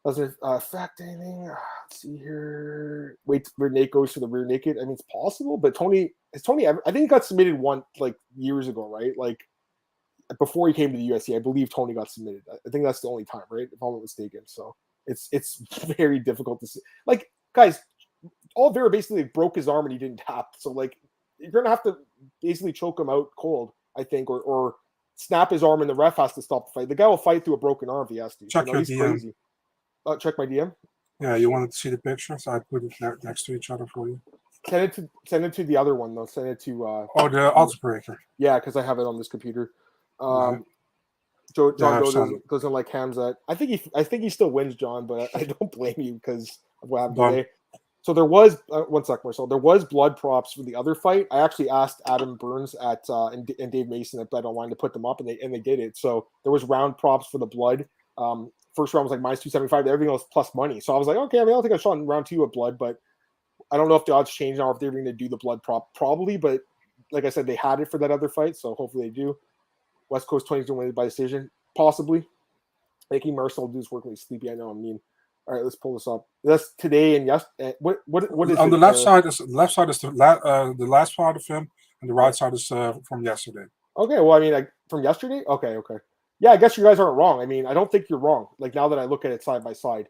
Doesn't affect anything. Let's see here. Wait, where Nate goes for the rear naked. I mean, it's possible, but Tony ever? I think he got submitted one like years ago, right? Like before he came to the UFC, I believe Tony got submitted. I think that's the only time, right? If I'm not mistaken. So it's very difficult to see. Like, guys, Oliveira basically broke his arm and he didn't tap. So like, you're gonna have to basically choke him out cold, I think, or snap his arm and the ref has to stop the fight. The guy will fight through a broken arm if he has to. Check your he's DM. crazy. Check my DM. Yeah, you wanted to see the picture, so I put it next to each other for you. Send it to the other one though. Send it to the odds breaker. Yeah, because I have it on this computer. Okay. John Doe doesn't like Khamzat. I think he still wins, John, but I don't blame you because of what happened today. So there was one sec, Marcel. There was blood props for the other fight. I actually asked Adam Burns and Dave Mason at Bet Online to put them up, and they did it. So there was round props for the blood. First round was like minus 275. Everything else plus money. So I was like, okay. I mean, I don't think I shot in round 2 of blood, but I don't know if the odds change now or if they're going to do the blood prop. Probably, but like I said, they had it for that other fight, so hopefully they do. West Coast 20 is going to win it by decision, possibly. Making Marcel do his work when he's sleepy. I know. I mean, all right, let's pull this up. That's today and yes. What is on it? the left side? Is the last part of him, and the right side is from yesterday. Okay, well, I mean, like from yesterday. Okay. Yeah, I guess you guys aren't wrong. I mean, I don't think you're wrong. Like now that I look at it side by side,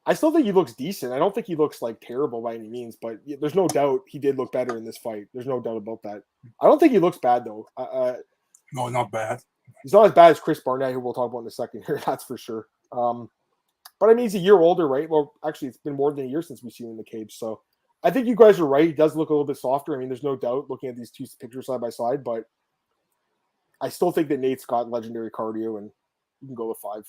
I still think he looks decent. I don't think he looks like terrible by any means, but there's no doubt he did look better in this fight. There's no doubt about that. I don't think he looks bad though. No, not bad. He's not as bad as Chris Barnett, who we'll talk about in a second here. That's for sure. But I mean, he's a year older, right? Well, actually, it's been more than a year since we've seen him in the cage. So I think you guys are right. He does look a little bit softer. I mean, there's no doubt looking at these two pictures side by side, but I still think that Nate's got legendary cardio, and you can go with 5.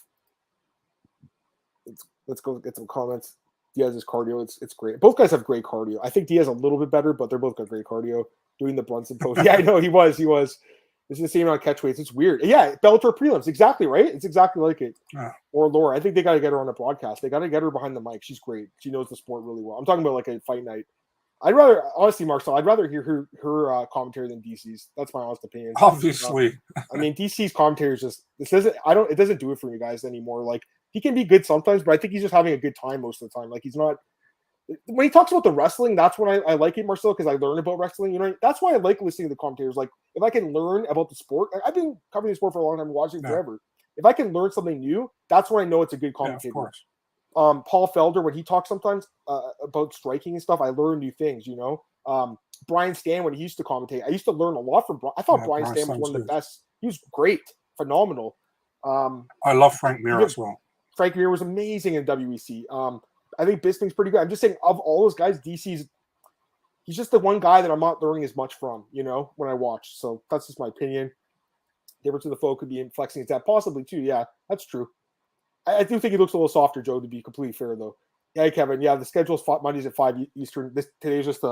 Let's go get some comments. Diaz's cardio, it's great. Both guys have great cardio. I think Diaz a little bit better, but they're both got great cardio. Doing the Brunson pose. Yeah, I know he was. This is the same on catchweights. It's weird. Yeah, Bellator prelims. Exactly right. It's exactly like it. Yeah. Or Laura. I think they got to get her on the broadcast. They got to get her behind the mic. She's great. She knows the sport really well. I'm talking about like a fight night. Honestly, Marcel, I'd rather hear her commentary than DC's. That's my honest opinion. Obviously. I mean, DC's commentary is just it doesn't do it for you guys anymore. Like he can be good sometimes, but I think he's just having a good time most of the time. Like he's not. When he talks about the wrestling, that's when I like it, Marcel, because I learn about wrestling. You know, that's why I like listening to the commentators. Like, if I can learn about the sport, I've been covering the sport for a long time, watching it forever. If I can learn something new, that's when I know it's a good commentator. Yeah, of course. Paul Felder, when he talks sometimes about striking and stuff, I learn new things. You know, Brian Stan, when he used to commentate, I used to learn a lot from Brian. I thought Brian Stan was one of the best. He was great, phenomenal. I love Frank Mir as well. Frank Mir was amazing in WEC. I think Bisping's pretty good. I'm just saying, of all those guys, he's just the one guy that I'm not learning as much from, you know, when I watch. So that's just my opinion. Difference to the foe could be flexing his that possibly too. Yeah, that's true. I do think he looks a little softer, Joe, to be completely fair though. Yeah, Kevin. Yeah, the schedule's Mondays at 5 Eastern. Today's just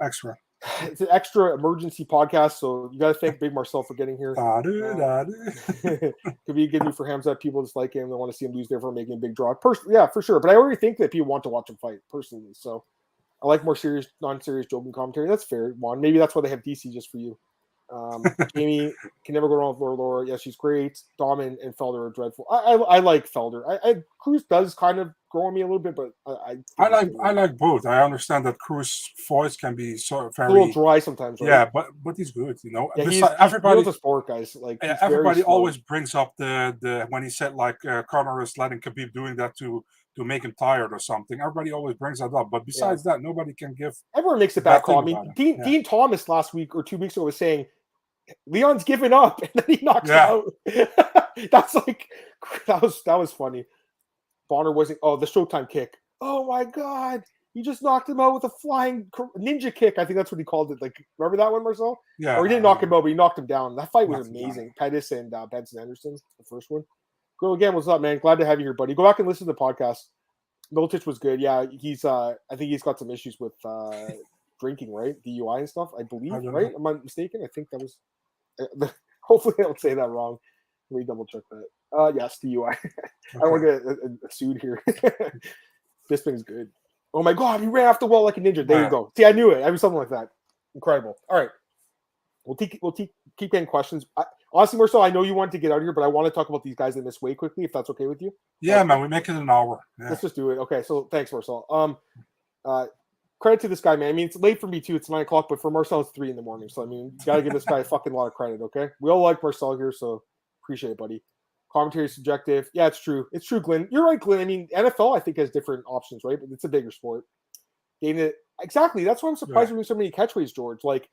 extra. It's an extra emergency podcast, so you got to thank Big Marcel for getting here. Could be a good news for Khamzat. People just like him. They want to see him lose there for making a big draw. Yeah, for sure. But I already think that people want to watch him fight personally. So I like more serious, non-serious joking commentary. That's fair, Juan. Maybe that's why they have DC just for you. Jamie can never go wrong with Laura. Yeah, she's great. Dom and Felder are dreadful. I like Felder. Cruz does kind of grow on me a little bit, but I like both. I understand that Cruz voice can be so very a little dry sometimes. Right? Yeah, but he's good. You know, yeah, everybody the sport guys like everybody always brings up the when he said like Conor is letting Khabib doing that to make him tired or something. Everybody always brings that up, but besides that, nobody can give. Everyone makes a bad call. I mean, Dean Thomas last week or 2 weeks ago was saying Leon's given up, and then he knocks him out. That's like that was funny. Bonner wasn't. Oh, the Showtime kick. Oh my God, he just knocked him out with a flying ninja kick. I think that's what he called it. Like, remember that one, Marcel? Yeah. Or he didn't knock him out, but he knocked him down. That fight was amazing. Pettis and Benson Anderson, the first one. Girl, again, what's up, man? Glad to have you here, buddy. Go back and listen to the podcast. Miltich was good. Yeah, he's. I think he's got some issues with drinking, right? DUI and stuff. I believe, right? Am I mistaken? I think that was. Hopefully, I don't say that wrong. Let me double check that. Yes, DUI. I don't want to get sued here. This thing's good. Oh my God, he ran off the wall like a ninja. There you go. See, I knew it. I was something like that. Incredible. All right, we'll keep getting questions. Honestly, Marcel, I know you wanted to get out of here, but I want to talk about these guys that missed weight quickly, if that's okay with you. Yeah, man, we make it an hour. Yeah. Let's just do it. Okay, so thanks, Marcel. Credit to this guy, man. I mean, it's late for me too. It's 9 o'clock, but for Marcel, it's 3 a.m. So I mean, you gotta give this guy a fucking lot of credit. Okay, we all like Marcel here, so appreciate it, buddy. Commentary is subjective. Yeah, it's true. It's true, Glenn. You're right, Glenn. I mean, NFL I think has different options, right? But it's a bigger sport. Dana, exactly. That's why I'm surprised we're doing so many catchweights, George. Like,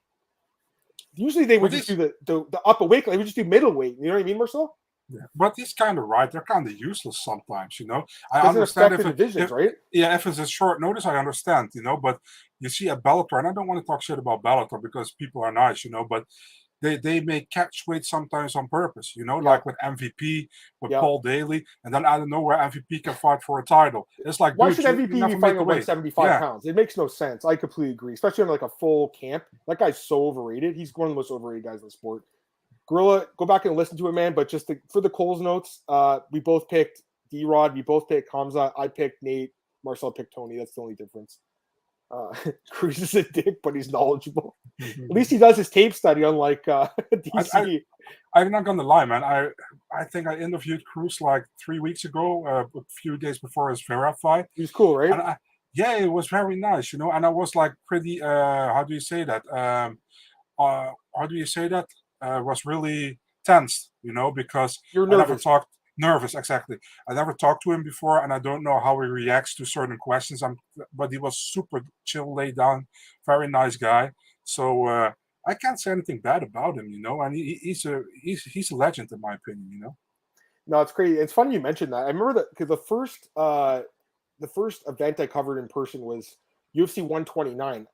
usually they would just do the upper weight. They would just do middleweight. You know what I mean, Marcel? Yeah, but he's kind of right. They're kind of useless sometimes, you know. I Doesn't understand affect the divisions, right? Yeah, if it's a short notice, I understand, you know. But you see at Bellator, and I don't want to talk shit about Bellator because people are nice, you know. But they make catch weight sometimes on purpose, you know, like with MVP, with Paul Daly, and then out of nowhere MVP can fight for a title. It's like, why should MVP be fighting at 175 pounds? It makes no sense. I completely agree, especially on like a full camp. That guy's so overrated. He's one of the most overrated guys in the sport. Gorilla, go back and listen to it, man. But just for the Coles notes, we both picked D-Rod. We both picked Khamzat. I picked Nate. Marcel picked Tony. That's the only difference. Cruz is a dick, but he's knowledgeable. At least he does his tape study, unlike DC. I'm not gonna lie, man. I think I interviewed Cruz like 3 weeks ago, a few days before his Vera fight. He was cool, right? And yeah, it was very nice, you know. And I was like pretty. How do you say that? Was really tense, you know, because you're nervous. I never talked. Nervous, exactly. I never talked to him before, and I don't know how he reacts to certain questions. But he was super chill, laid down, very nice guy. So I can't say anything bad about him, you know. And he's a legend in my opinion, you know. No, it's crazy. It's funny you mentioned that. I remember that because the first event I covered in person was UFC 129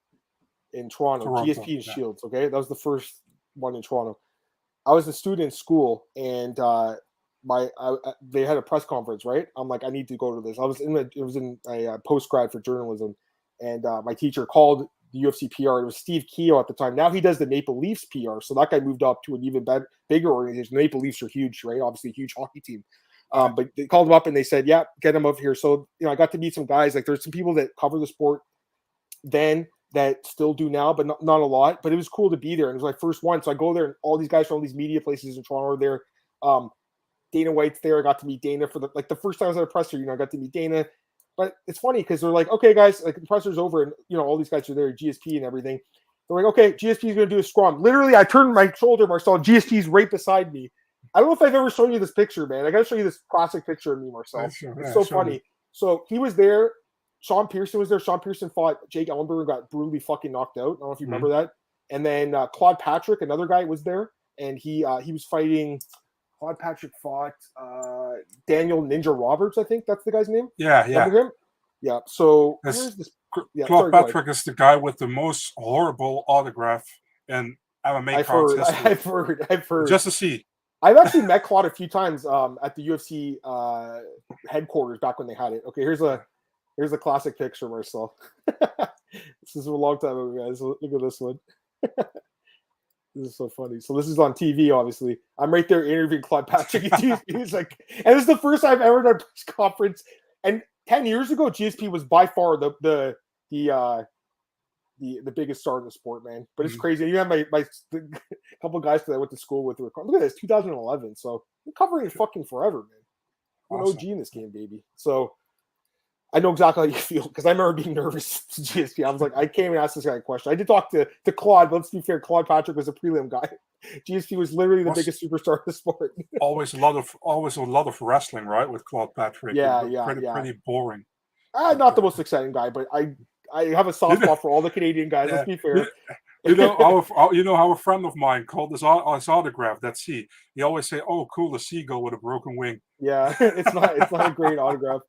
in Toronto GSP and Shields. Okay, that was the first one in Toronto. I was a student in school, and they had a press conference, right? I'm like, I need to go to this. It was in a post grad for journalism, and my teacher called the UFC PR. It was Steve Keogh at the time. Now he does the Maple Leafs PR, so that guy moved up to an even bigger organization. The Maple Leafs are huge, right? Obviously, a huge hockey team. But they called him up and they said, "Yeah, get him over here." So I got to meet some guys. Like there's some people that cover the sport then that still do now, but not a lot. But it was cool to be there, and it was my first one. So I go there, and all these guys from all these media places in Toronto are there. Dana White's there. I got to meet Dana for the first time I was at a presser. I got to meet Dana. But it's funny because they're like, okay, guys, like the presser's over, and all these guys are there, GSP and everything. They're like, okay, GSP is going to do a scrum. Literally, I turned my shoulder, Marcel. GSP's right beside me. I don't know if I've ever shown you this picture, man. I got to show you this classic picture of me, Marcel. It's so funny. So he was there. Sean Pearson was there. Sean Pearson fought Jake Ellenberg and got brutally fucking knocked out. I don't know if you remember that. And then Claude Patrick, another guy, was there, and he was fighting. Claude Patrick fought Daniel Ninja Roberts, I think that's the guy's name. Yeah. Remember him? Yeah. So where's this? Yeah, Claude Patrick is the guy with the most horrible autograph in MMA history. I've heard. Just to see. I've actually met Claude a few times at the UFC headquarters back when they had it. Okay, here's a classic picture, Marcel. This is a long time ago, guys. Look at this one. This is so funny. So this is on TV, obviously. I'm right there interviewing Claude Patrick. He's like, and this is the first time I've ever done a press conference. And 10 years ago, GSP was by far the biggest star in the sport, man. But it's crazy. You have my the couple of guys that I went to school with. Look at this, 2011. So I'm covering it fucking forever, man. I'm an OG in this game, baby. So I know exactly how you feel because I remember being nervous to GSP. I was like, I can't even ask this guy a question. I did talk to Claude, but let's be fair. Claude Patrick was a prelim guy. GSP was literally the biggest superstar in the sport. always a lot of wrestling, right? With Claude Patrick. Pretty boring. Not the most exciting guy, but I have a soft spot for all the Canadian guys. Let's be fair. How a friend of mine called his autograph. That's he always say, "Oh, cool, a seagull with a broken wing." Yeah, it's not a great autograph.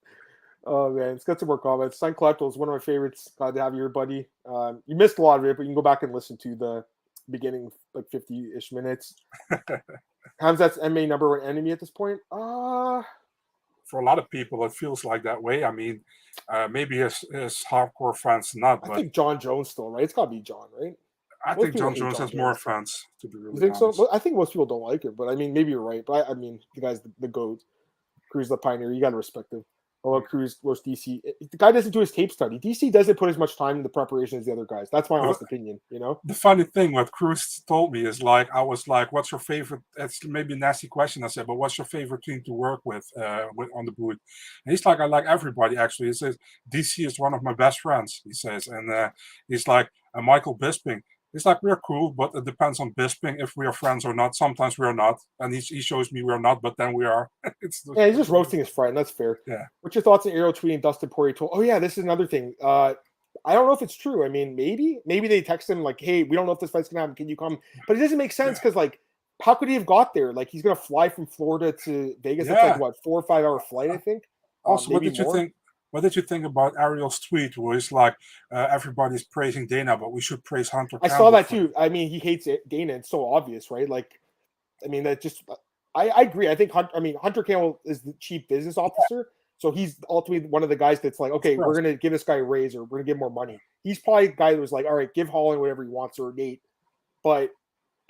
Oh man, let's get some more comments. Sign Collectible is one of my favorites. Glad to have you here, buddy. You missed a lot of it, but you can go back and listen to the beginning, like 50-ish minutes. Khamzat's MMA number one enemy at this point. For a lot of people, it feels like that way. I mean, maybe his hardcore fans not. But I think John Jones still, right? It's got to be John, right? I think John Jones has more fans. To be really honest. So? Well, I think most people don't like him, but I mean, maybe you're right. But I mean, the guy's the GOAT. Cruz the pioneer. You got to respect him. Oh, Cruz versus DC. The guy doesn't do his tape study. DC doesn't put as much time in the preparation as the other guys. That's my honest opinion, you know? The funny thing, what Cruz told me is like, I was like, what's your favorite? It's maybe a nasty question. I said, but what's your favorite team to work with on the booth? And he's like, I like everybody, actually. He says, DC is one of my best friends, he says. And he's like, Michael Bisping. He's like, we're cool, but it depends on Bisping if we are friends or not. Sometimes we are not. And he shows me we're not, but then we are. Yeah, he's just roasting his friend. That's fair. Yeah. What's your thoughts on Ariel tweeting Dustin Poirier told? Oh, yeah, this is another thing. I don't know if it's true. I mean, maybe they text him like, hey, we don't know if this fight's going to happen. Can you come? But it doesn't make sense because, like, how could he have got there? Like, he's going to fly from Florida to Vegas. That's like, what, 4 or 5 hour flight, I think? Also, what did you think? What did you think about Ariel's tweet where he's like, everybody's praising Dana, but we should praise Hunter Campbell? I saw that too. I mean, he hates Dana. It's so obvious, right? Like, I mean, that just – I agree. I think Hunter Campbell is the chief business officer. So he's ultimately one of the guys that's like, okay, we're going to give this guy a raise or we're going to give more money. He's probably the guy that was like, all right, give Holland whatever he wants or Nate. But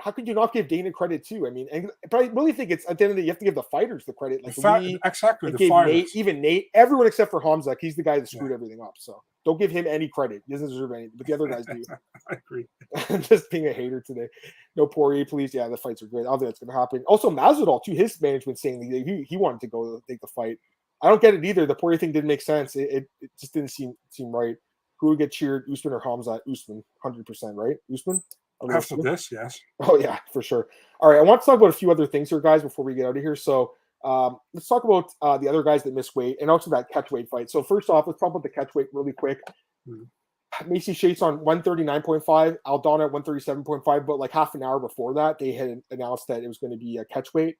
how could you not give Dana credit too? I mean, but I really think it's at the end of the day, you have to give the fighters the credit. Like exactly, the fighters. Nate, everyone except for Khamzat. He's the guy that screwed everything up. So don't give him any credit. He doesn't deserve any, but the other guys do. I agree. I'm just being a hater today. No Poirier, please. Yeah, the fights are great. I don't think that's going to happen. Also, Masvidal too. His management saying he wanted to go take the fight. I don't get it either. The Poirier thing didn't make sense. It just didn't seem right. Who would get cheered? Usman or Khamzat? Usman, 100%, right? Usman. After this, yes. Oh, yeah, for sure. All right, I want to talk about a few other things here, guys, before we get out of here. So let's talk about the other guys that missed weight and also that catchweight fight. So first off, let's talk about the catchweight really quick. Macy Shates on 139.5, Aldana at 137.5, but like half an hour before that, they had announced that it was going to be a catchweight.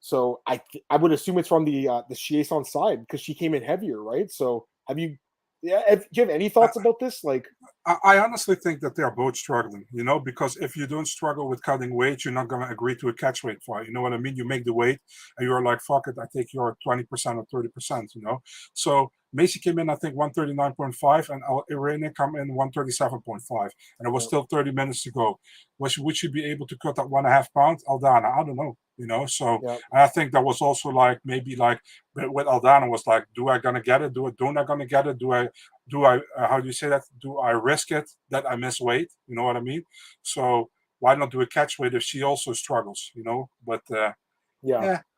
So I would assume it's from the Shates on side because she came in heavier, right? So do you have any thoughts about this? Like, I honestly think that they're both struggling, you know, because if you don't struggle with cutting weight, you're not going to agree to a catchweight fight. You know what I mean? You make the weight and you're like, fuck it, I take your 20% or 30%, you know? So Macy came in, I think, 139.5 and Irene come in 137.5. And it was still 30 minutes to go. Would she be able to cut that 1.5 pounds? Aldana, I don't know. You know, so I think that was also like maybe like with Aldana was like, do I gonna get it? Don't I gonna get it? Do I how do you say that? Do I risk it that I miss weight? You know what I mean? So why not do a catch weight if she also struggles? You know, but I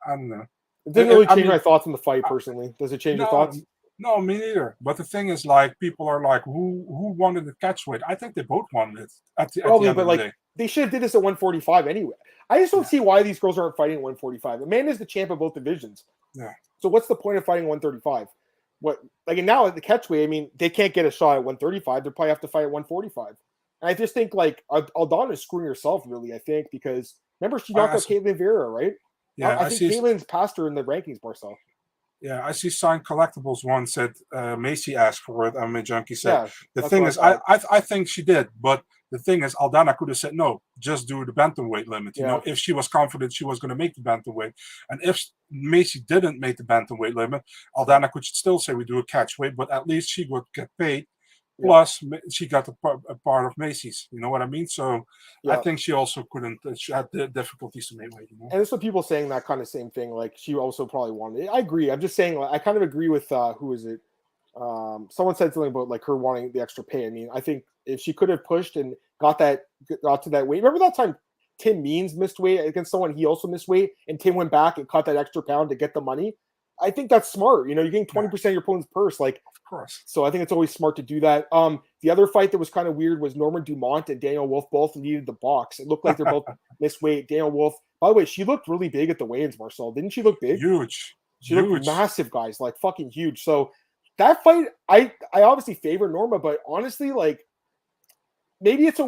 don't know. It didn't really change my thoughts on the fight personally. Does it change your thoughts? No, me neither. But the thing is, like, people are like, who wanted the catch weight? I think they both wanted it at the end of the day. They should have did this at 145 anyway. I just don't see why these girls aren't fighting at 145. Amanda's the champ of both divisions. Yeah. So what's the point of fighting 135? And now at the catchweight, I mean, they can't get a shot at 135. They probably have to fight at 145. And I just think like Aldana is screwing herself really. I think because remember she knocked out Caitlin Vera, right? Yeah, I think Caitlin's passed her in the rankings, Marcel. Yeah, I see Signed Collectibles one said Macy asked for it. I'm a junkie said. The thing is, I think she did, but the thing is, Aldana could have said no, just do the bantamweight limit. You know, if she was confident she was going to make the bantamweight, and if Macy didn't make the bantamweight limit, Aldana could still say we do a catch weight, but at least she would get paid. Plus, she got a part of Macy's. You know what I mean? So I think she also couldn't. She had the difficulties to make weight. You know? And there's some people saying that kind of same thing. Like she also probably wanted it. I agree. I'm just saying. Like, I kind of agree with who is it? Someone said something about like her wanting the extra pay. I mean, I think if she could have pushed and got to that weight. Remember that time Tim Means missed weight against someone? He also missed weight, and Tim went back and caught that extra pound to get the money. I think that's smart. You know, you're getting 20% of your opponent's purse. Like, of course. So I think it's always smart to do that. The other fight that was kind of weird was Norman Dumont and Daniel Wolf both needed the box. It looked like they're both missed weight. Daniel Wolf, by the way, she looked really big at the weigh-ins, Marcel. Didn't she look big? Huge. She looked massive, guys, like fucking huge. So that fight, I obviously favor Norma, but honestly, like maybe it's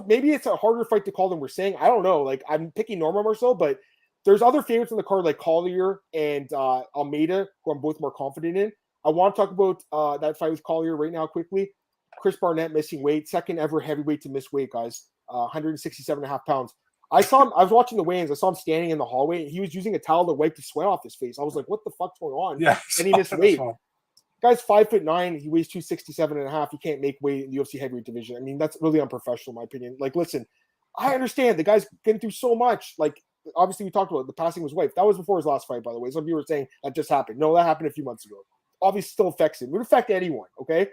a harder fight to call than we're saying. I don't know. Like I'm picking Norma, Marcel, but there's other favorites in the card like Collier and Almeida, who I'm both more confident in. I want to talk about that fight with Collier right now quickly. Chris Barnett missing weight, second ever heavyweight to miss weight, guys. 167.5 pounds. I was watching the weigh-ins. I saw him standing in the hallway, and he was using a towel to wipe the sweat off his face. I was like, what the fuck's going on? Yeah, and he missed weight. Guy's 5'9". He weighs 267.5. He can't make weight in the UFC heavyweight division. I mean, that's really unprofessional, in my opinion. Like, listen, I understand the guy's been through so much. Like, obviously, we talked about the passing of his wife. That was before his last fight, by the way. Some people were saying that just happened. No, that happened a few months ago. obviously still affects him. It would affect anyone, okay?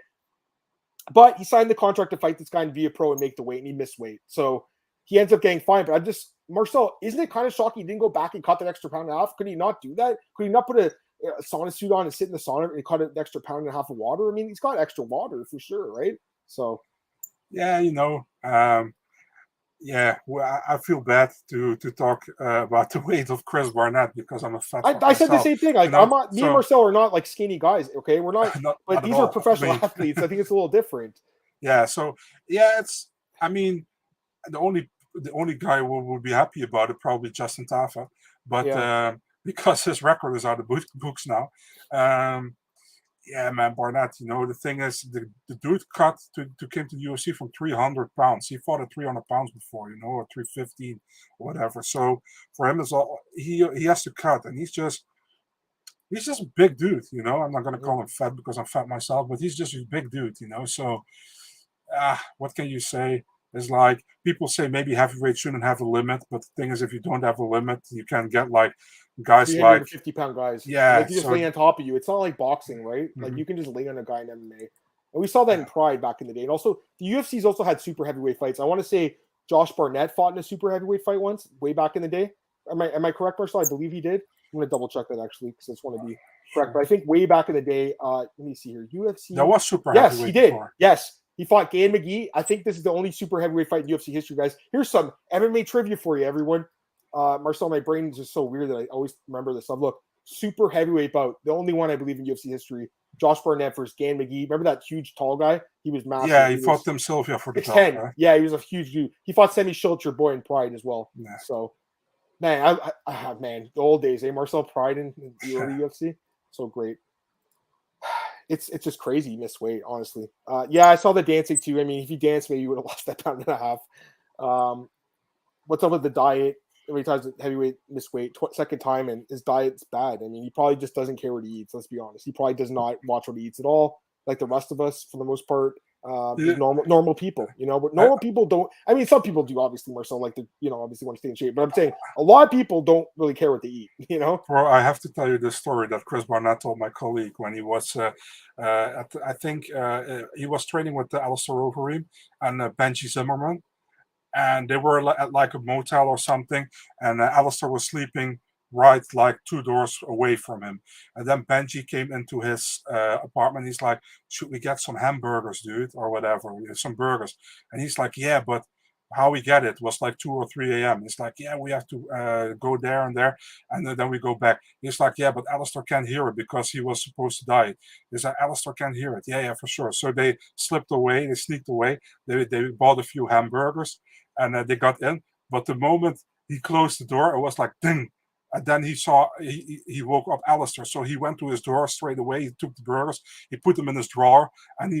But he signed the contract to fight this guy and be a pro and make the weight, and he missed weight. So he ends up getting fined. But Marcel, isn't it kind of shocking he didn't go back and cut that extra pound and a half? Could he not do that? Could he not put a sauna suit on and sit in the sauna and cut an extra pound and a half of water? I mean, he's got extra water for sure, right? So, yeah, well, I feel bad to talk about the weight of Chris Barnett because I'm a fat. I said the same thing. Like, I'm not, me and Marcel are not like skinny guys. Okay, we're not. But these are professional athletes. I think it's a little different. Yeah. So it's. I mean, the only guy who would be happy about it probably Justin Tafa, but because his record is out of books now. Yeah, man, Barnett, the thing is, the dude came to the UFC from 300 pounds. He fought at 300 pounds before, or 315 or whatever. So for him, it's all he has to cut, and he's just a big dude, I'm not going to call him fat because I'm fat myself, but he's just a big dude, So what can you say? It's like people say maybe heavyweight shouldn't have a limit, but the thing is, if you don't have a limit, you can get like guys like 50-pound guys. Yeah, like you just lay on top of you. It's not like boxing, right? Mm-hmm. Like you can just lay on a guy in MMA. And we saw that in Pride back in the day. And also the UFC's also had super heavyweight fights. I want to say Josh Barnett fought in a super heavyweight fight once, way back in the day. Am I correct, Marcel? I believe he did. I'm gonna double check that actually because I just want to be correct. But I think way back in the day, let me see here. UFC. That was super heavyweight. Yes, he did. Before. Yes. He fought Gan McGee. I think this is the only super heavyweight fight in UFC history, guys. Here's some MMA trivia for you, everyone. Marcel, my brain is just so weird that I always remember this stuff. Look, super heavyweight bout. The only one I believe in UFC history. Josh Barnett versus Gan McGee. Remember that huge tall guy? He was massive. Yeah, he fought Tim Sylvia for the top. Right? Yeah, he was a huge dude. He fought Sammy Schultz, your boy in Pride as well. Yeah. So, man, man, the old days, Marcel? Pride in the early UFC? So great. It's just crazy you miss weight, honestly. Yeah, I saw the dancing too. I mean, if you danced, maybe you would have lost that pound and a half. What's up with the diet? Every time heavyweight miss weight, second time, and his diet's bad. I mean, he probably just doesn't care what he eats. Let's be honest. He probably does not watch what he eats at all, like the rest of us, for the most part. Normal people, but normal people don't. I mean, some people do, obviously, Marcel, like obviously want to stay in shape. But I'm saying a lot of people don't really care what they eat. Well, I have to tell you this story that Chris Barnett told my colleague when he was, I think he was training with Alistair Overeem and Benji Zimmerman, and they were at like a motel or something, and Alistair was sleeping right like 2 doors away from him. And then Benji came into his apartment. He's like, should we get some hamburgers, dude, or whatever, some burgers? And he's like, yeah, but how we get it was like 2 or 3 a.m. He's like, yeah, we have to go there and there, and then we go back. He's like, yeah, but Alistair can't hear it because he was supposed to die. He's like, Alistair can't hear it. Yeah, for sure. So they slipped away. They sneaked away. They bought a few hamburgers, and they got in. But the moment he closed the door, it was like, ding. And then he woke up Alistair. So he went to his door straight away. He took the burgers, he put them in his drawer, and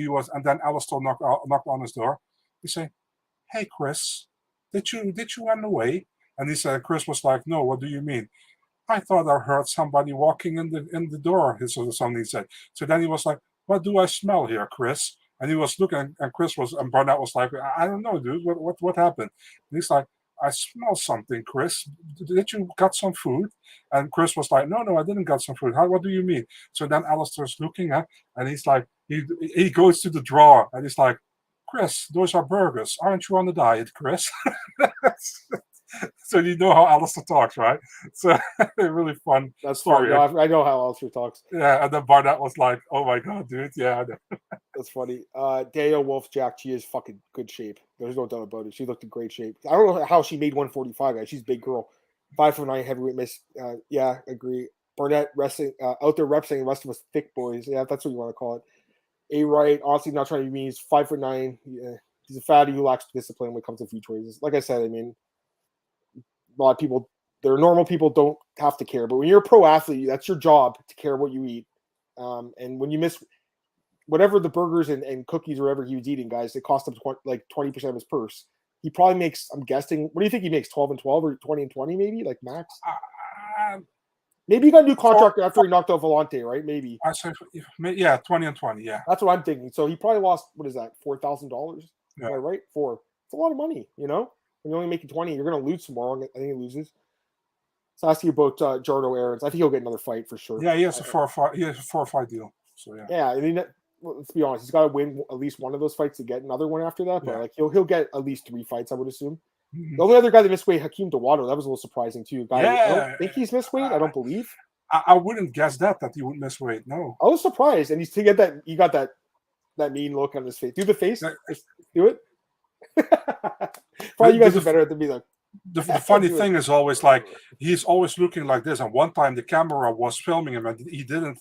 then Alistair knocked on his door. He said, hey, Chris, did you run away? And he said, Chris was like, no, what do you mean? I thought I heard somebody walking in the door, something he said. So then he was like, what do I smell here, Chris? And he was looking, and Barnett was like, I don't know, dude, what happened? And he's like, I smell something, Chris. Did you got some food? And Chris was like, no, I didn't got some food. What do you mean? So then Alistair's looking at, and he's like, he goes to the drawer, and he's like, Chris, those are burgers. Aren't you on the diet, Chris? So you know how Alistair talks, right? So really fun. That's story. Funny. I know how Alistair talks. Yeah, and then Barnett was like, oh my God, dude. Yeah. That's funny. Daya Wolf-Jack, she is fucking good shape. There's no doubt about it. She looked in great shape. I don't know how she made 145, guys. She's a big girl. 5'9" heavyweight miss. Yeah, agree. Barnett wrestling out there representing the rest of us thick boys. Yeah, that's what you want to call it. A-Right, honestly, not trying to be mean. He's 5'9". Yeah, he's a fatty who lacks discipline when it comes to few choices. Like I said, I mean, a lot of people, they're normal people, don't have to care. But when you're a pro athlete, that's your job to care what you eat. And when you miss whatever the burgers and cookies or whatever he was eating, guys, it cost him like 20% of his purse. He probably makes, I'm guessing, what do you think he makes? 12 and 12 or 20 and 20 maybe, like max? Maybe he got a new contract after he knocked out Volante, right? Maybe. I say, yeah, 20 and 20, yeah. That's what I'm thinking. So he probably lost, what is that, $4,000? Yeah. Am I right? It's a lot of money, When you're only making 20, you're going to lose tomorrow. I think he loses. So ask you about Jardo Aarons. I think he'll get another fight for sure. Yeah, he has a 4-5 deal. So yeah. Yeah, I mean, let's be honest. He's got to win at least one of those fights to get another one after that. But like he'll get at least 3 fights, I would assume. Mm-hmm. The only other guy that missed weight, Hakmeem Dawodu, that was a little surprising too. I don't think he's missed weight. I don't believe. I wouldn't guess that he would miss weight. No, I was surprised, and he got that mean look on his face. Do the face. Do it. Probably you guys are better at than me though. The funny thing is always like he's always looking like this. And one time the camera was filming him, and he didn't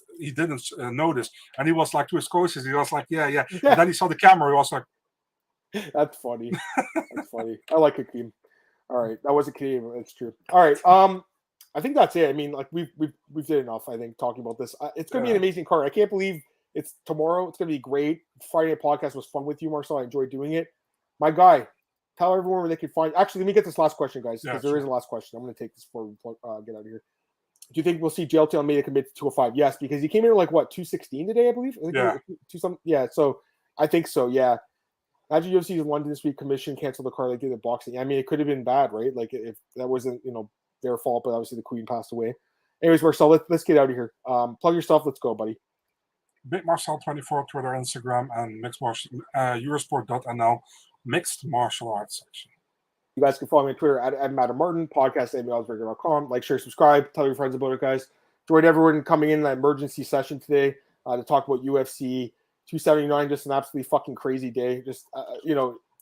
notice. And he was like to his coaches, he was like, yeah. And then he saw the camera. He was like, "That's funny. That's funny. I like Hakeem." All right, that was a Canadian. That's true. All right. I think that's it. I mean, like we've did enough. I think talking about this. It's going to be an amazing card. I can't believe it's tomorrow. It's going to be great. Friday night podcast was fun with you, Marcel. I enjoyed doing it. My guy, tell everyone where they can find. Actually, let me get this last question, guys, because there is a last question. I'm going to take this before we get out of here. Do you think we'll see JLT Almeida commit to 205? Yes, because he came in like what 216 today, I believe. Yeah. So I think so. Yeah. Imagine UFC in London this week. Commission canceled the card. They did the boxing. I mean, it could have been bad, right? Like if that wasn't their fault, but obviously the Queen passed away. Anyways, Marcel, let's get out of here. Plug your stuff. Let's go, buddy. Big Marcel 24, Twitter, Instagram, and Eurosport.nl mixed martial arts section. You guys can follow me on Twitter at Madam Martin, podcast at MMAOB.com. Like, share, subscribe, tell your friends about it, guys. Enjoyed everyone coming in that emergency session today to talk about UFC 279. Just an absolutely fucking crazy day. Just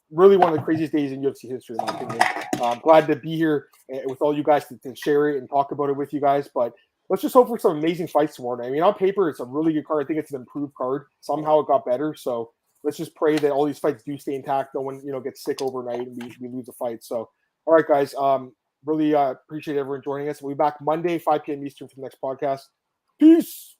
really one of the craziest days in UFC history, in my opinion. I'm glad to be here with all you guys to share it and talk about it with you guys. But let's just hope for some amazing fights tomorrow night. I mean, on paper, it's a really good card. I think it's an improved card. Somehow it got better. So let's just pray that all these fights do stay intact. No one, gets sick overnight and we lose a fight. So, all right, guys. Really appreciate everyone joining us. We'll be back Monday, 5 p.m. Eastern for the next podcast. Peace.